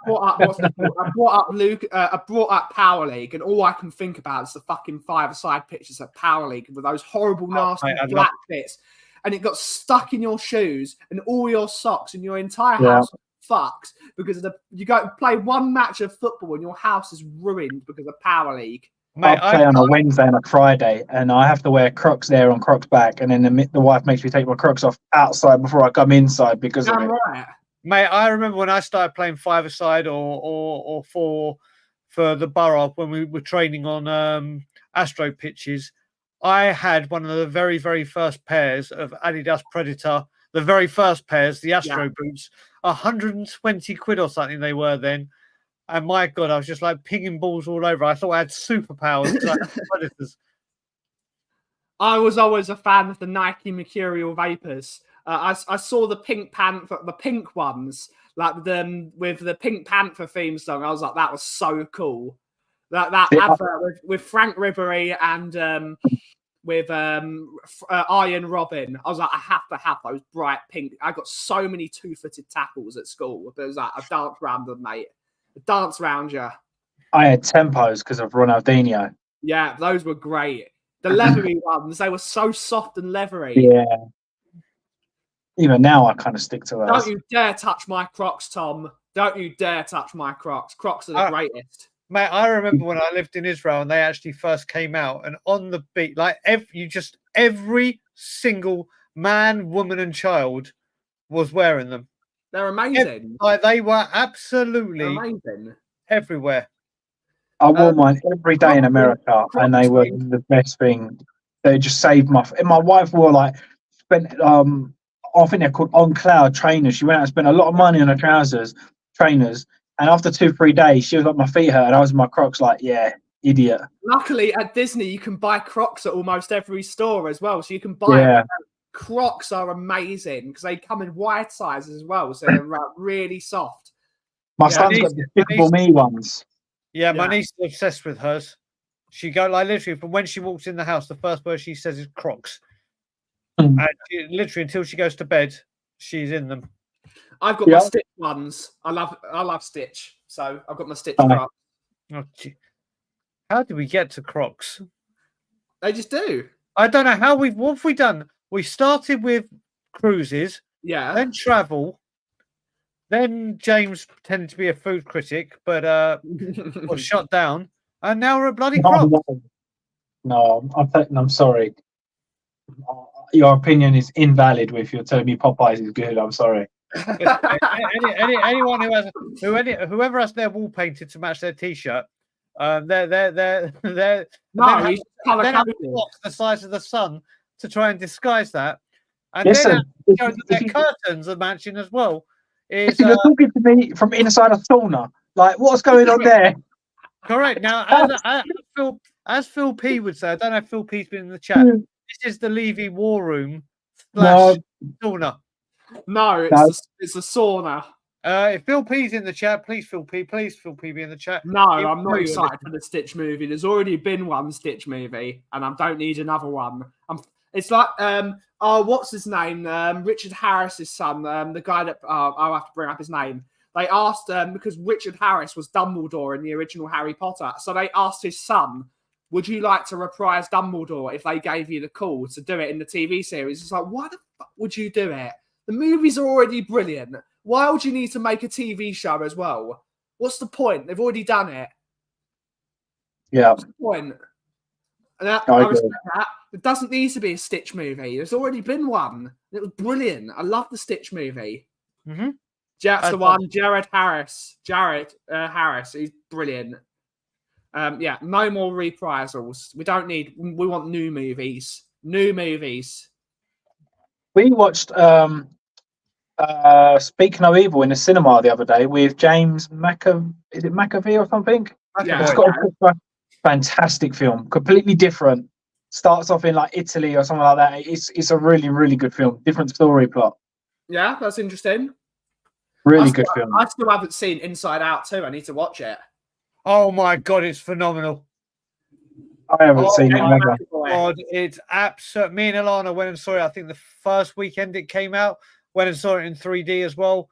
brought up Power League, and all I can think about is the fucking five-a-side pictures at Power League with those horrible, nasty black bits. And it got stuck in your shoes and all your socks, and your entire house fucked because you go play one match of football and your house is ruined because of Power League. Mate, I play on a Wednesday and a Friday, and I have to wear Crocs there on Crocs back, and then the wife makes me take my Crocs off outside before I come inside because of it. Right. Mate, I remember when I started playing five-a-side or for the Borough when we were training on Astro pitches. I had one of the very, very first pairs of Adidas Predator, the very first pairs, the Astro boots, 120 quid or something they were then. And my God, I was just like pinging balls all over. I thought I had superpowers. Predators. I was always a fan of the Nike Mercurial Vapors. I saw the Pink Panther, the pink ones, like them with the Pink Panther theme song. I was like, that was so cool. That advert with Frank Ribery and with Iron Robin. I was like, I have to have those bright pink. I got so many two-footed tackles at school. But it was like, I danced around them, mate. Dance round you. I had tempos because of Ronaldinho. Yeah, those were great. The leathery ones, they were so soft and leathery. Yeah. Even now, I kind of stick to those. Don't you dare touch my Crocs, Tom. Don't you dare touch my Crocs. Crocs are the greatest. Mate, I remember when I lived in Israel and they actually first came out, and on the beat, like every single man, woman, and child was wearing them. They're amazing. They were absolutely amazing everywhere. I wore mine every day in America, and they were the best thing. They just saved my wife wore spent I think they're called on cloud trainers. She went out and spent a lot of money on her trainers, and after 2-3 days, she was like, my feet hurt, and I was in my Crocs like, yeah, idiot. Luckily, at Disney, you can buy Crocs at almost every store as well, so you can buy Crocs are amazing because they come in wide sizes as well, so they're really soft. My son's got the Despicable Me ones. Yeah, my niece is obsessed with hers. She literally from when she walks in the house, the first word she says is Crocs. And literally until she goes to bed, she's in them. I've got my Stitch ones. I love Stitch, so I've got my Stitch Crocs. Oh, how did we get to Crocs? They just do. I don't know what have we done? We started with cruises, then travel, Then James pretended to be a food critic, but was shut down. And now we're at bloody crop. No, I'm sorry. Your opinion is invalid if you're telling me Popeyes is good. I'm sorry. Anyone whoever has their wall painted to match their t-shirt, they're he's colour coded. the size of the sun to try and disguise that, and Listen, then show that their curtains are matching as well. Is you're talking to me from inside a sauna. Like, what's going on there? correct. Now, as Phil P would say, I don't know if Phil P's been in the chat. This is the Levy War Room / sauna. No, it's a sauna. If Phil P's in the chat, please Phil P be in the chat. No, I'm not excited for the Stitch movie. There's already been one Stitch movie, and I don't need another one. It's like what's his name? Richard Harris's son, the guy that I'll have to bring up his name. They asked because Richard Harris was Dumbledore in the original Harry Potter, so they asked his son, "Would you like to reprise Dumbledore if they gave you the call to do it in the TV series?" It's like, why the fuck would you do it? The movies are already brilliant. Why would you need to make a TV show as well? What's the point? They've already done it. Yeah. What's the point? And I respect that. It doesn't need to be a Stitch movie. There's already been one. It was brilliant. I love the Stitch movie. Mm-hmm. That's the one. Jared Harris. He's brilliant. No more reprisals. We want new movies. New movies. We watched Speak No Evil in the cinema the other day with James McAvee. Is it McAvee or something? Yeah. It's got a fantastic film. Completely different. Starts off in like Italy or something like that. It's a really, really good film. Different story plot. Yeah, that's interesting. Really good film. I still haven't seen Inside Out 2. I need to watch it. Oh my god, it's phenomenal. I haven't seen it never. God, it's absolute. Me and Alana went and saw it. I think the first weekend it came out. Went and saw it in 3D as well.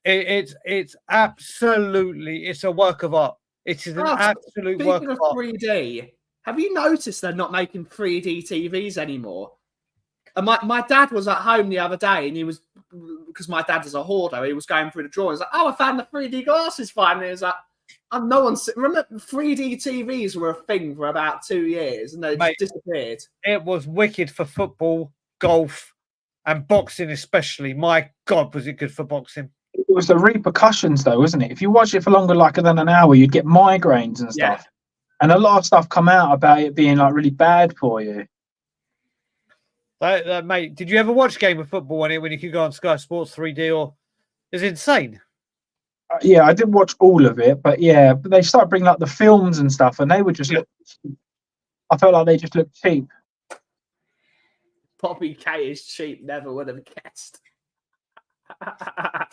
It's absolutely. It's a work of art. It is an absolute work of art. 3D. Have you noticed they're not making 3D TVs anymore? And my dad was at home the other day, and he was, because my dad is a hoarder, he was going through the drawers. Like, I found the 3D glasses finally. He was like, no one's remember 3D TVs were a thing for about 2 years, and they just disappeared. It was wicked for football, golf, and boxing especially. My God, was it good for boxing? It was the repercussions, though, wasn't it? If you watch it for longer than an hour, you'd get migraines and stuff. Yeah. And a lot of stuff come out about it being like really bad for you. Mate, did you ever watch Game of Football when you could go on Sky Sports 3D? Or it's insane. Yeah, I didn't watch all of it, but they started bringing up the films and stuff, and they would just look. I felt like they just looked cheap. Bobby K is cheap. Never would have guessed.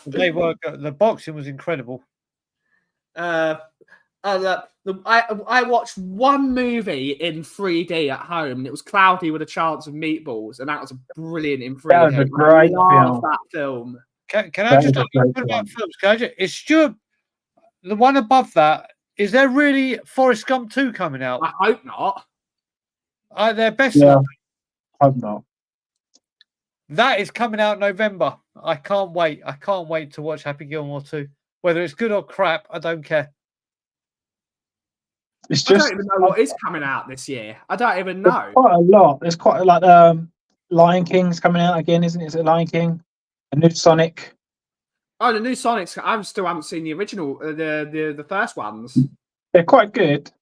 They were. The boxing was incredible. I watched one movie in 3D at home, and it was Cloudy with a Chance of Meatballs, and that was brilliant in 3D. That was a great film. That film. Can I just talk about films? Is Stuart the one above that? Is there really Forrest Gump 2 coming out? I hope not. They're best. Yeah, I hope not. That is coming out November. I can't wait. I can't wait to watch Happy Gilmore 2. Whether it's good or crap, I don't care. It's just, I don't even know what is coming out this year. I don't even know. Quite a lot. There's quite like Lion King's coming out again, isn't it? Is it Lion King? A new Sonic. Oh, the new Sonics. I still haven't seen the original, the first ones. They're quite good.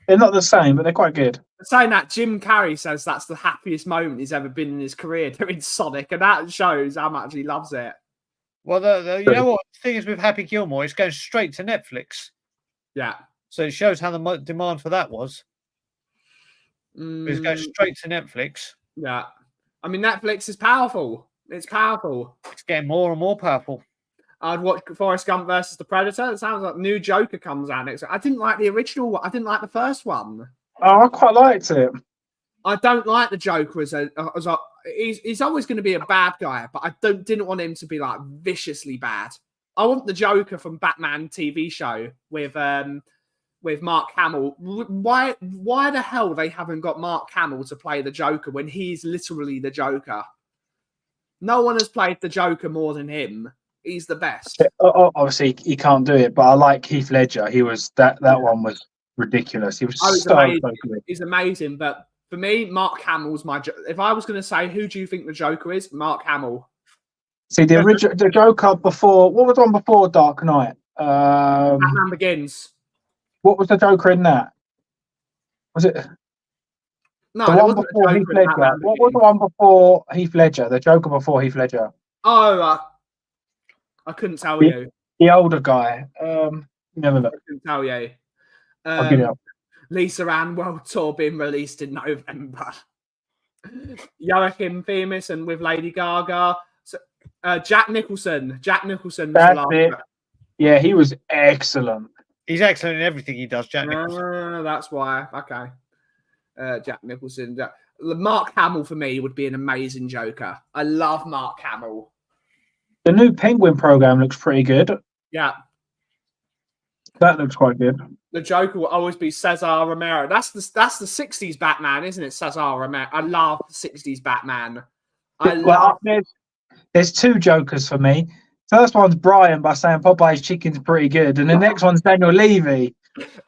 They're not the same, but they're quite good. Saying that, Jim Carrey says that's the happiest moment he's ever been in his career doing Sonic, and that shows how much he loves it. Well, you know what the thing is with Happy Gilmore? It's going straight to Netflix. Yeah. So it shows how the demand for that was. It's going straight to Netflix. Yeah. I mean, Netflix is powerful. It's powerful. It's getting more and more powerful. I'd watch Forrest Gump versus the Predator. It sounds like new Joker comes out next. I didn't like the original one. I didn't like the first one. Oh, I quite liked it. I don't like the Joker he's always going to be a bad guy, but I didn't want him to be like viciously bad. I want the Joker from Batman TV show with Mark Hamill. Why the hell they haven't got Mark Hamill to play the Joker when he's literally the Joker? No one has played the Joker more than him. He's the best. Obviously, he can't do it, but I like Heath Ledger. He was that one was ridiculous. He was Oh, he's so amazing. good. He's amazing. But for me, Mark Hamill's my. If I was going to say who do you think the Joker is, Mark Hamill. See the original, the Joker before. What was the one before Dark Knight? Batman Begins. What was the Joker in that? Was it No, the there one wasn't before a Joker Heath in Ledger? Batman What was the Begins. one before Heath Ledger? The Joker before Heath Ledger. Oh, I couldn't tell you. The older guy. Never look. I couldn't tell you. I'll get it up. Lisa Ann World Tour being released in November. Joachim Phoenix and with Lady Gaga. So, Jack Nicholson. Jack Nicholson. That's it. Yeah, he was excellent. He's excellent in everything he does, Jack Nicholson. That's why. Okay. Jack Nicholson. Mark Hamill for me would be an amazing Joker. I love Mark Hamill. The new Penguin program looks pretty good. Yeah. That looks quite good. The Joker will always be Cesar Romero. That's the 60s Batman, isn't it? Cesar Romero. I love the 60s Batman. There's two Jokers for me. First one's Brian by saying Popeye's chicken's pretty good, and the next one's Daniel Levy.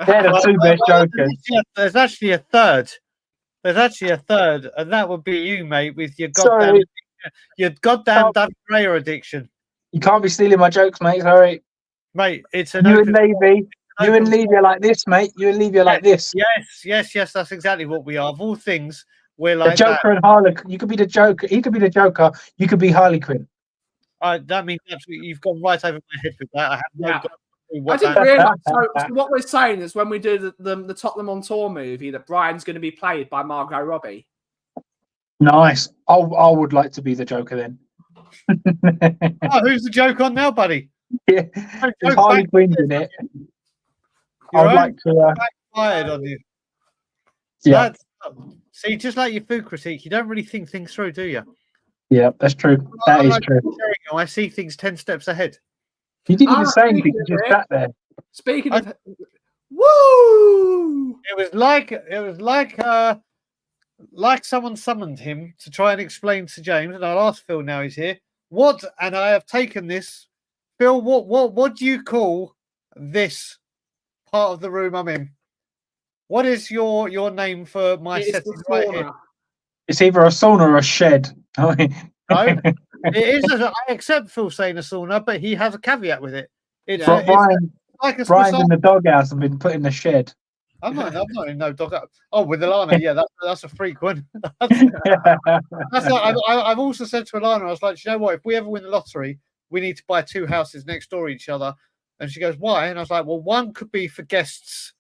They're the two best Jokers. There's actually a third. And that would be you, mate, with your goddamn David Rayer addiction. You can't be stealing my jokes, mate. Sorry, mate. It's you and Levy. You and Levy are like this, mate. You and Levy are like this. Yes. That's exactly what we are. Of all things, we're like the Joker and Harlequin. You could be the Joker. He could be the Joker. You could be Harley Quinn. That means absolutely you've gone right over my head with that. I have no clue I didn't realise. So what we're saying is when we do the Tottenham on Tour movie, that Brian's going to be played by Margot Robbie. Nice. I would like to be the Joker then. Who's the joke on now, buddy? Yeah, Harley Quinn's in it. I would like to. Backfired on you. Yeah. See, just like your food critique, you don't really think things through, do you? Yeah, that's true. That is true. I see things 10 steps ahead. You didn't even say anything. You just sat there. Speaking of, woo! It was like someone summoned him to try and explain to James, and I'll ask Phil now he's here. What? And I have taken this, Phil. What do you call this part of the room I'm in? What is your name for my setting right here? It's either a sauna or a shed. No, it is. I accept Phil saying a sauna, but he has a caveat with it. It's Brian's in the doghouse and been put in the shed. I'm not in no doghouse. Oh, with Alana, yeah, that's a freak one. I've also said to Alana, I was like, you know what? If we ever win the lottery, we need to buy 2 houses next door to each other. And she goes, why? And I was like, well, one could be for guests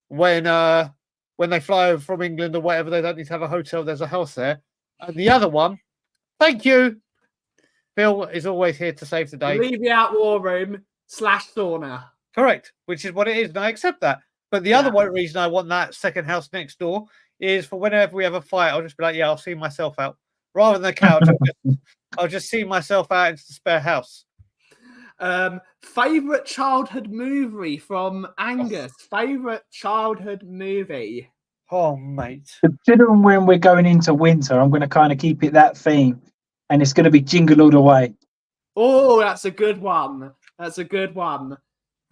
when they fly over from England or whatever, they don't need to have a hotel. There's a house there. And the other one, thank you. Phil is always here to save the day. Leave the out war room / sauna. Correct, which is what it is, and I accept that. But the other reason I want that second house next door is for whenever we have a fight, I'll just be like, yeah, I'll see myself out. Rather than the couch, I'll just see myself out into the spare house. Favorite childhood movie from Angus. Favorite childhood movie. Oh, mate. Considering when we're going into winter, I'm going to kind of keep it that theme, and it's going to be Jingle All the Way. Oh, that's a good one.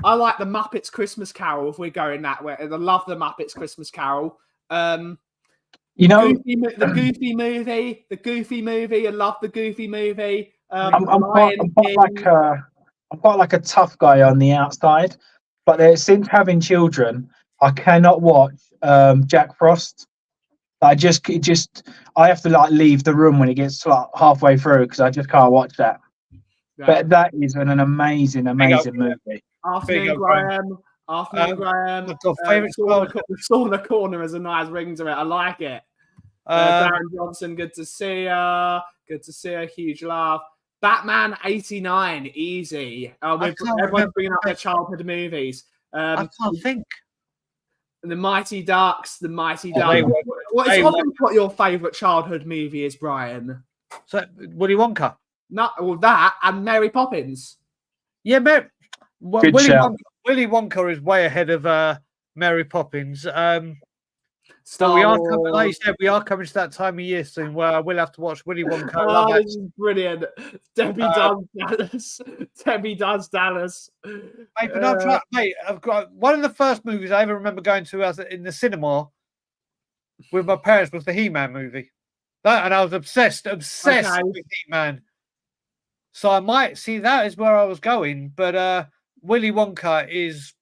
I like the Muppets Christmas Carol. If we're going that way, I love the Muppets Christmas Carol. The Goofy movie. I love the Goofy movie. I'm quite like a tough guy on the outside, but since having children, I cannot watch Jack Frost. I have to like leave the room when it gets like halfway through because I just can't watch that. Yeah. But that is an amazing movie. Afternoon, Graham. Sauna Corner has a nice ring to it. I like it. Darren Johnson, good to see you. Huge laugh. Batman 89, easy. Everyone's bringing up their childhood movies. I can't think. The Mighty Ducks. What your favourite childhood movie is, Brian? So, Willy Wonka. That and Mary Poppins. Yeah, Willy Wonka is way ahead of Mary Poppins. So Star we are, Wars. like you said, we are coming to that time of year soon where I will have to watch Willy Wonka. Oh, this is brilliant. Debbie does Dallas. Debbie does Dallas. Mate, but I've got one of the first movies I ever remember going to as in the cinema with my parents was the He-Man movie. And I was obsessed with He-Man. So I might see that is where I was going, but Willy Wonka is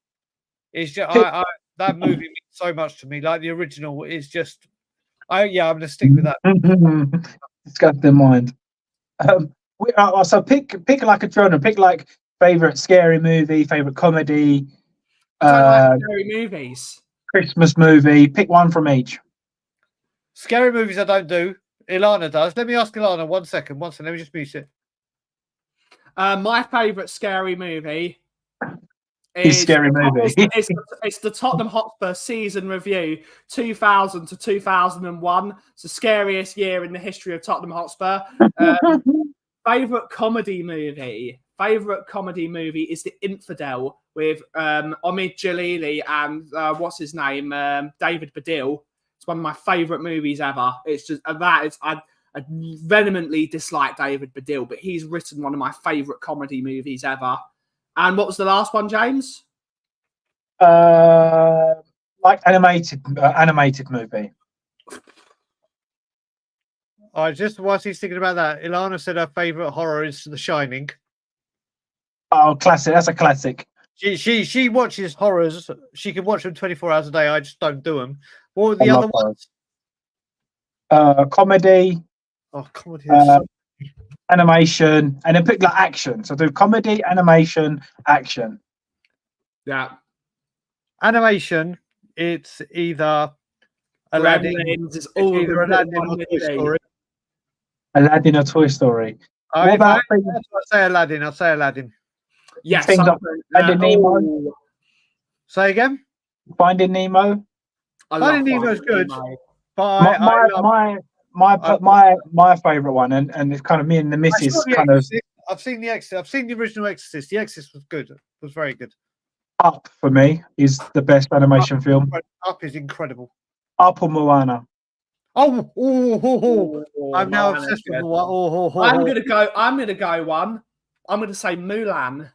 just that movie means so much to me. Like the original is just, I'm gonna stick with that. It's got their mind. So pick like a genre. Pick like favorite scary movie, favorite comedy. I don't like scary movies. Christmas movie. Pick one from each. Scary movies I don't do. Ilana does. Let me ask Ilana 1 second. Let me just mute it. My favourite scary movie is Scary movie. It's the Tottenham Hotspur season review, 2000 to 2001. It's the scariest year in the history of Tottenham Hotspur. Favourite comedy movie is The Infidel with Omid Jalili and what's his name, David Baddiel. It's one of my favourite movies ever. It's just I vehemently dislike David Baddiel, but he's written one of my favourite comedy movies ever. And what was the last one, James? Like animated movie. Just whilst he's thinking about that, Ilana said her favourite horror is The Shining. Oh, classic! That's a classic. She watches horrors. She can watch them 24 hours a day. I just don't do them. What were the other ones? Comedy. Oh, comedy. Animation, and then pick like action. So do comedy, animation, action. Yeah. Animation. It's either Aladdin. It's all either Aladdin or Toy Story. Aladdin or Toy Story. What about? I'll say Aladdin. I'll say Aladdin. Yes. Finding Nemo. Say again. Finding Nemo. Finding Nemo's good. But my favourite one, and it's kind of me and the missus kind of. I've seen The Exorcist. I've seen the original Exorcist. The Exorcist was good. It was very good. Up for me is the best animation film. Up is incredible. Up or Moana. I'm now obsessed with Moana. I'm gonna go one. I'm gonna say Mulan.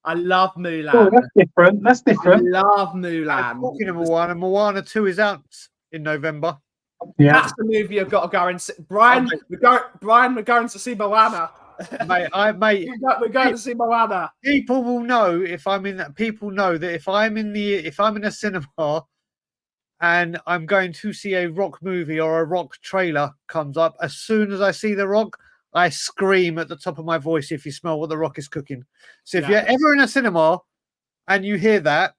I love Mulan. Oh, that's different. I love Mulan. Talking of Moana 2 is out in November. Yeah, that's the movie I've got to go and see. Brian, we're going to see Moana. Mate, we're going to see Moana. People will know if I'm in that. People know that if I'm in a cinema and I'm going to see a rock movie or a rock trailer comes up, as soon as I see the rock, I scream at the top of my voice if you smell what the rock is cooking. So if you're ever in a cinema and you hear that,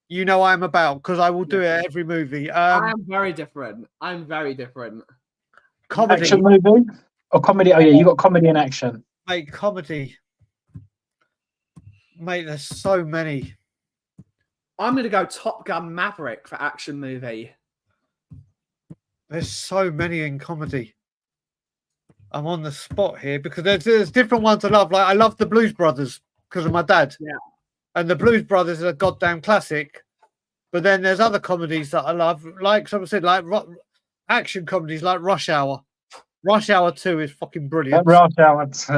you know I'm about, because I will do it at every movie. I am very different. Comedy. Action movie or comedy? Oh yeah, you got comedy and action. Mate, comedy. Mate, there's so many. I'm going to go Top Gun Maverick for action movie. There's so many in comedy. I'm on the spot here because there's different ones I love. Like I love the Blues Brothers because of my dad. Yeah. And the Blues Brothers are a goddamn classic. But then there's other comedies that I love, like someone said, like action comedies like Rush Hour. Rush Hour 2 is fucking brilliant. Rush Hour 2.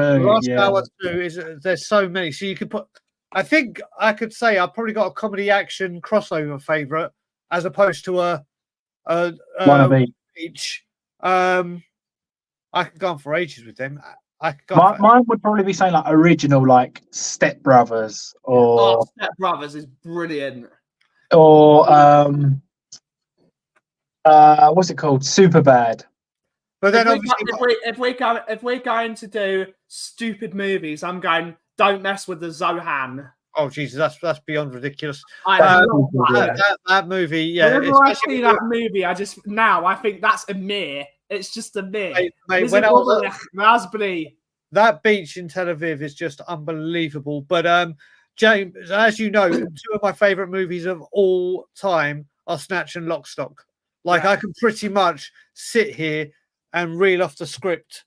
Hour 2 is there's so many. So you could put. I think I could say I've probably got a comedy action crossover favorite as opposed to a one of each. I could go on for ages with them. Mine would probably be saying like original, like Step Brothers, or Step Brothers is brilliant. Or what's it called? Superbad. But then if we're going to do stupid movies, I'm going. Don't mess with the Zohan. Oh Jesus, that's beyond ridiculous. I love that movie. Yeah, whenever I see that movie, I think that's a mere. It's just a mere. Mate, when raspberry. That beach in Tel Aviv is just unbelievable. But James, as you know, two of my favorite movies of all time are Snatch and Lock, Stock. Like I can pretty much sit here and reel off the script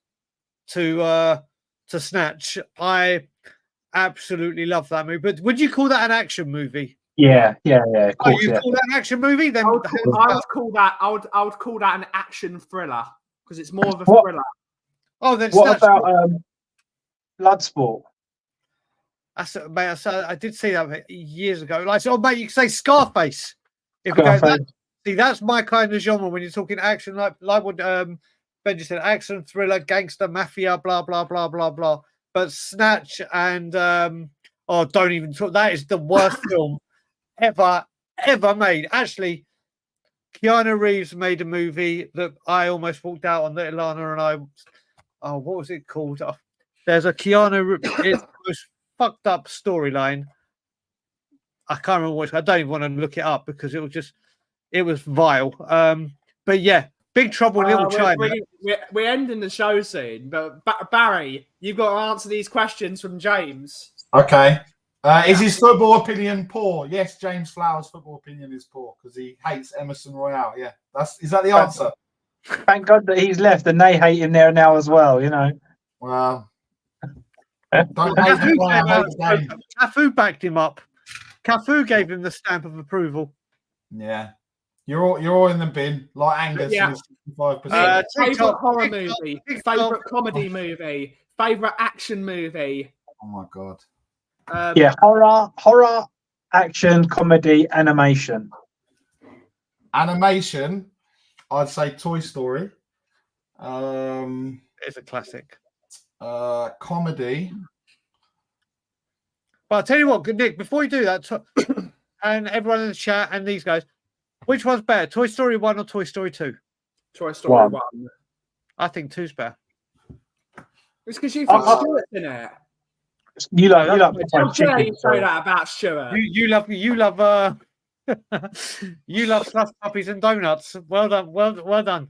to Snatch. I absolutely love that movie. But would you call that an action movie? Yeah. Of Oh, course, you yeah. call that an action movie? Then I would call that an action thriller because it's more of a What? thriller. oh, then What Snatch. about Bloodsport? Mate, I did see that years ago. Like, oh, mate, you can say Scarface. If we go Scarface. that, see, that's my kind of genre when you're talking action, like what Ben just said, action, thriller, gangster, mafia, blah blah blah blah blah. But Snatch and don't even talk. That is the worst film ever made. Actually, Keanu Reeves made a movie that I almost walked out on. That Ilana and I. Oh, what was it called? There's a Keanu. It's the most fucked up storyline. I can't remember what. I don't even want to look it up because it was vile. But yeah, Big Trouble in Little China. We're ending the show soon, but Barry, you've got to answer these questions from James. Okay. Is his football opinion poor? Yes, James Flower's football opinion is poor because he hates Emerson Royale. Yeah, is that the answer? Thank God that he's left and they hate him there now as well, you know. Well, don't hate him. Cafu backed him up. Cafu gave him the stamp of approval. Yeah. You're all in the bin, like Angus. Yeah. 65%. Favorite horror movie, favorite comedy movie, favorite action movie. Oh my God. Horror, action, comedy, animation. Animation, I'd say Toy Story. It's a classic. Comedy. But I'll tell you what, Nick, before you do that, and everyone in the chat and these guys, which one's better, Toy Story 1 or Toy Story 2? Toy Story 1. I think 2's better. It's because you think Stuart's in it. You love How dare you say that about Stuart? You love you love slush puppies and donuts. Well done, well done.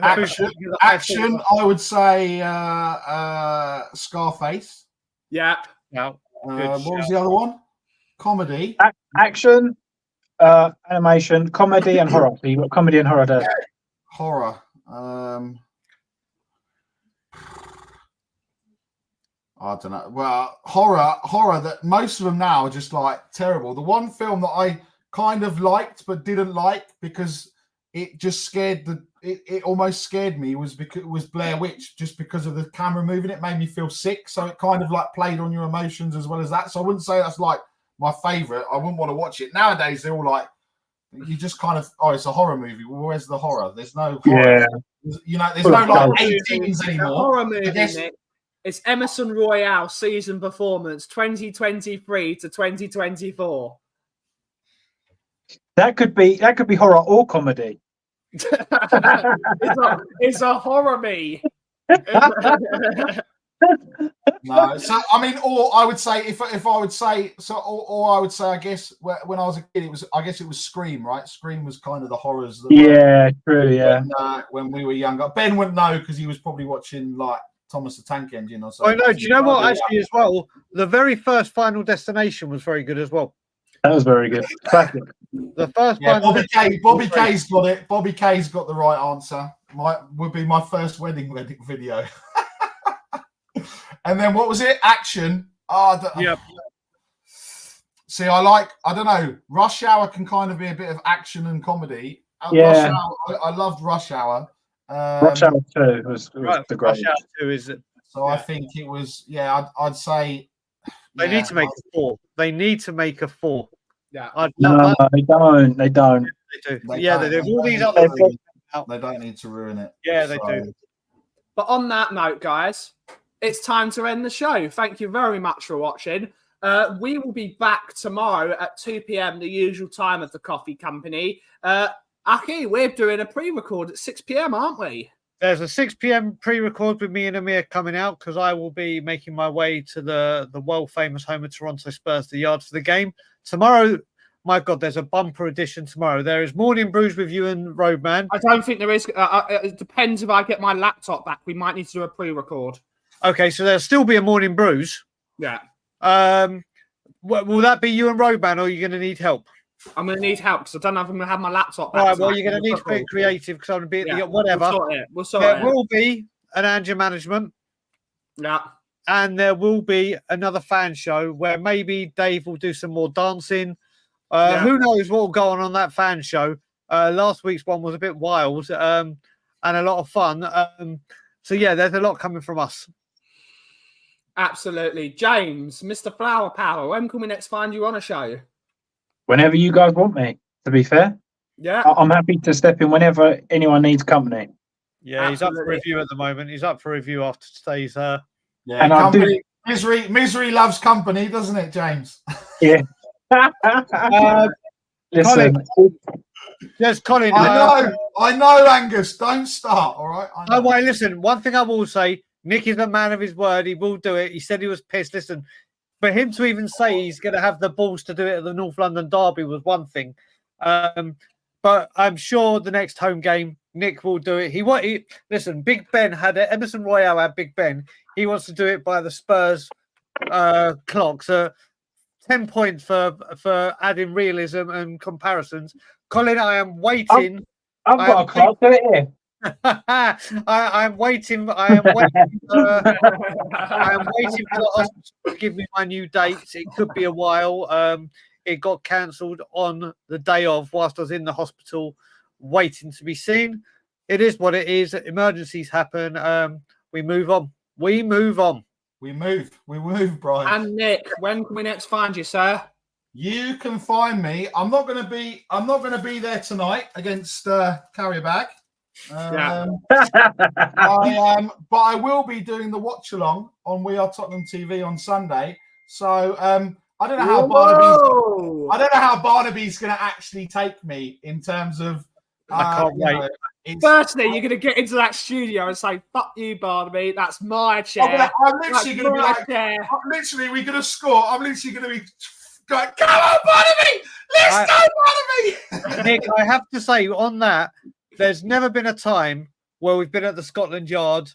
Action, I would say Scarface. Yeah. What was the other one? Comedy. Action, animation, comedy, and horror. So you've got comedy and horror there. Horror. I don't know. Well, horror that most of them now are just like terrible. The one film that I kind of liked but didn't like because it just scared it almost scared me was because it was Blair Witch, just because of the camera moving. It made me feel sick. So it kind of like played on your emotions as well as that. So I wouldn't say that's like my favorite. I wouldn't want to watch it. Nowadays they're all like, you just kind of, it's a horror movie. Well, where's the horror? There's no horror. Yeah. There's no like 18s anymore. Horror movie, Nick. It's Emerson Royale season performance 2023 to 2024. That could be horror or comedy. It's a horror me. No, so I mean, or I would say if I would say so, or I would say, I guess when I was a kid, it was Scream, right? Scream was kind of the horrors. That true. Yeah. When we were younger, Ben wouldn't know because he was probably watching like Thomas the Tank Engine or something. Oh no! Do you know what? Actually, as well, the very first Final Destination was very good as well. That was very good. Classic. The first Bobby K's got it. Bobby K's got the right answer. Would be my first wedding video. And then what was it? Action. Yep. See, I don't know. Rush Hour can kind of be a bit of action and comedy. Yeah. I loved Rush Hour. Rush Hour 2 was the greatest. Rush Hour 2 is it? So yeah. I think it was. Yeah, I'd say. They need to make a 4. They need to make a 4. Yeah. No, they don't. They don't. They do. They do. All these other things. They don't need to ruin it. Yeah, they do. But on that note, guys, it's time to end the show. Thank you very much for watching. We will be back tomorrow at 2 p.m, the usual time of the coffee company. Aki, we're doing a pre-record at 6 p.m, aren't we? There's a 6 p.m. pre-record with me and Amir coming out because I will be making my way to the world-famous home of Toronto Spurs, the Yard, for the game. Tomorrow, my God, there's a bumper edition tomorrow. There is Morning Brews with you and Roadman. I don't think there is. It depends if I get my laptop back. We might need to do a pre-record. Okay, so there'll still be a Morning Brews. Yeah. Will that be you and Roadman, or are you going to need help? I'm going to need help because I don't know if I'm going to have my laptop back. All right, well, you're going to need to be creative because I'm going to be whatever. We'll sort it. There will be an Anger Management. Yeah. And there will be another fan show where maybe Dave will do some more dancing. Who knows what will go on that fan show? Last week's one was a bit wild and a lot of fun. So yeah, there's a lot coming from us. Absolutely. James, Mr. Flower Power, when can we next find you on a show? Whenever you guys want me, to be fair. Yeah. I'm happy to step in whenever anyone needs company. Yeah, he's up for review at the moment. He's up for review after today's. Yeah, and company, misery loves company, doesn't it, James? Yeah. Listen. Colin. Yes, Colin. I know, Angus. Don't start, all right? Oh, wait, listen. One thing I will say, Nick is a man of his word. He will do it. He said he was pissed. Listen, for him to even say he's going to have the balls to do it at the North London Derby was one thing. But I'm sure the next home game, Nick will do it. Listen, Big Ben had it. Emerson Royale had Big Ben. He wants to do it by the Spurs clock. So 10 points for adding realism and comparisons. Colin, I am waiting. I've got a clock. Do it here. I am waiting. I am waiting for the hospital to give me my new dates. It could be a while. It got cancelled on the day of whilst I was in the hospital waiting to be seen. It is what it is. Emergencies happen. We move on. We move, Brian. And Nick, when can we next find you, sir? You can find me. I'm not going to be there tonight against Qarabag. But I will be doing the watch along on We Are Tottenham TV on Sunday. So I don't know how Barnaby's going to actually take me in terms of. I can't wait. Firstly, you're going to get into that studio and say, "Fuck you, Barnaby. That's my chair." I'm literally going to be like, we're going to score. I'm literally going to be going, "Come on, Barnaby! Let's go, Barnaby!" Nick, I have to say on that, there's never been a time where we've been at the Scotland Yard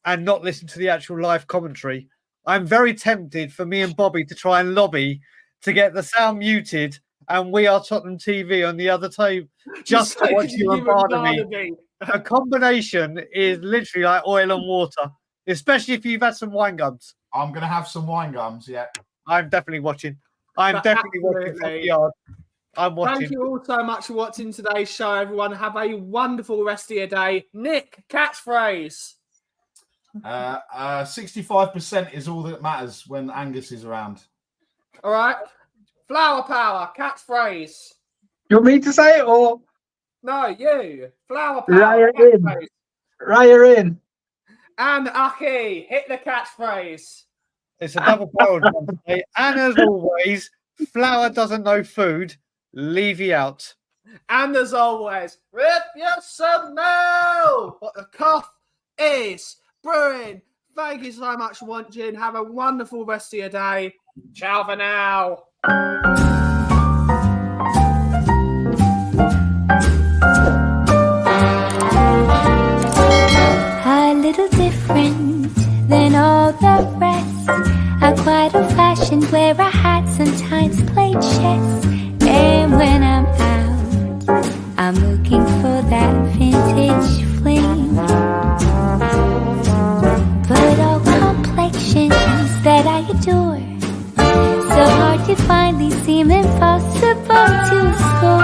and not listened to the actual live commentary. I'm very tempted for me and Bobby to try and lobby to get the sound muted and We Are Tottenham TV on the other table just to watch you and Barnaby. A combination is literally like oil and water, especially if you've had some wine gums. I'm going to have some wine gums, yeah. I'm definitely watching. I'm definitely watching from the yard. I'm watching. Thank you all so much for watching today's show, everyone. Have a wonderful rest of your day. Nick, catchphrase. 65% is all that matters when Angus is around. All right. Flower Power, catchphrase. You want me to say it or? No, you. Flower Power, Raya in. And Aki, hit the catchphrase. It's a double-barreled one today. And as always, Flower doesn't know food. Levy out. And as always, rip your smell what the cough is brewing. Thank you so much for watching. Have a wonderful rest of your day. Ciao for now. A little different than all the rest. I'm quite old-fashioned, wear a hat, sometimes play chess. And when I'm out, I'm looking for that vintage fling. But all complexions that I adore, so hard to find, these seem impossible to score.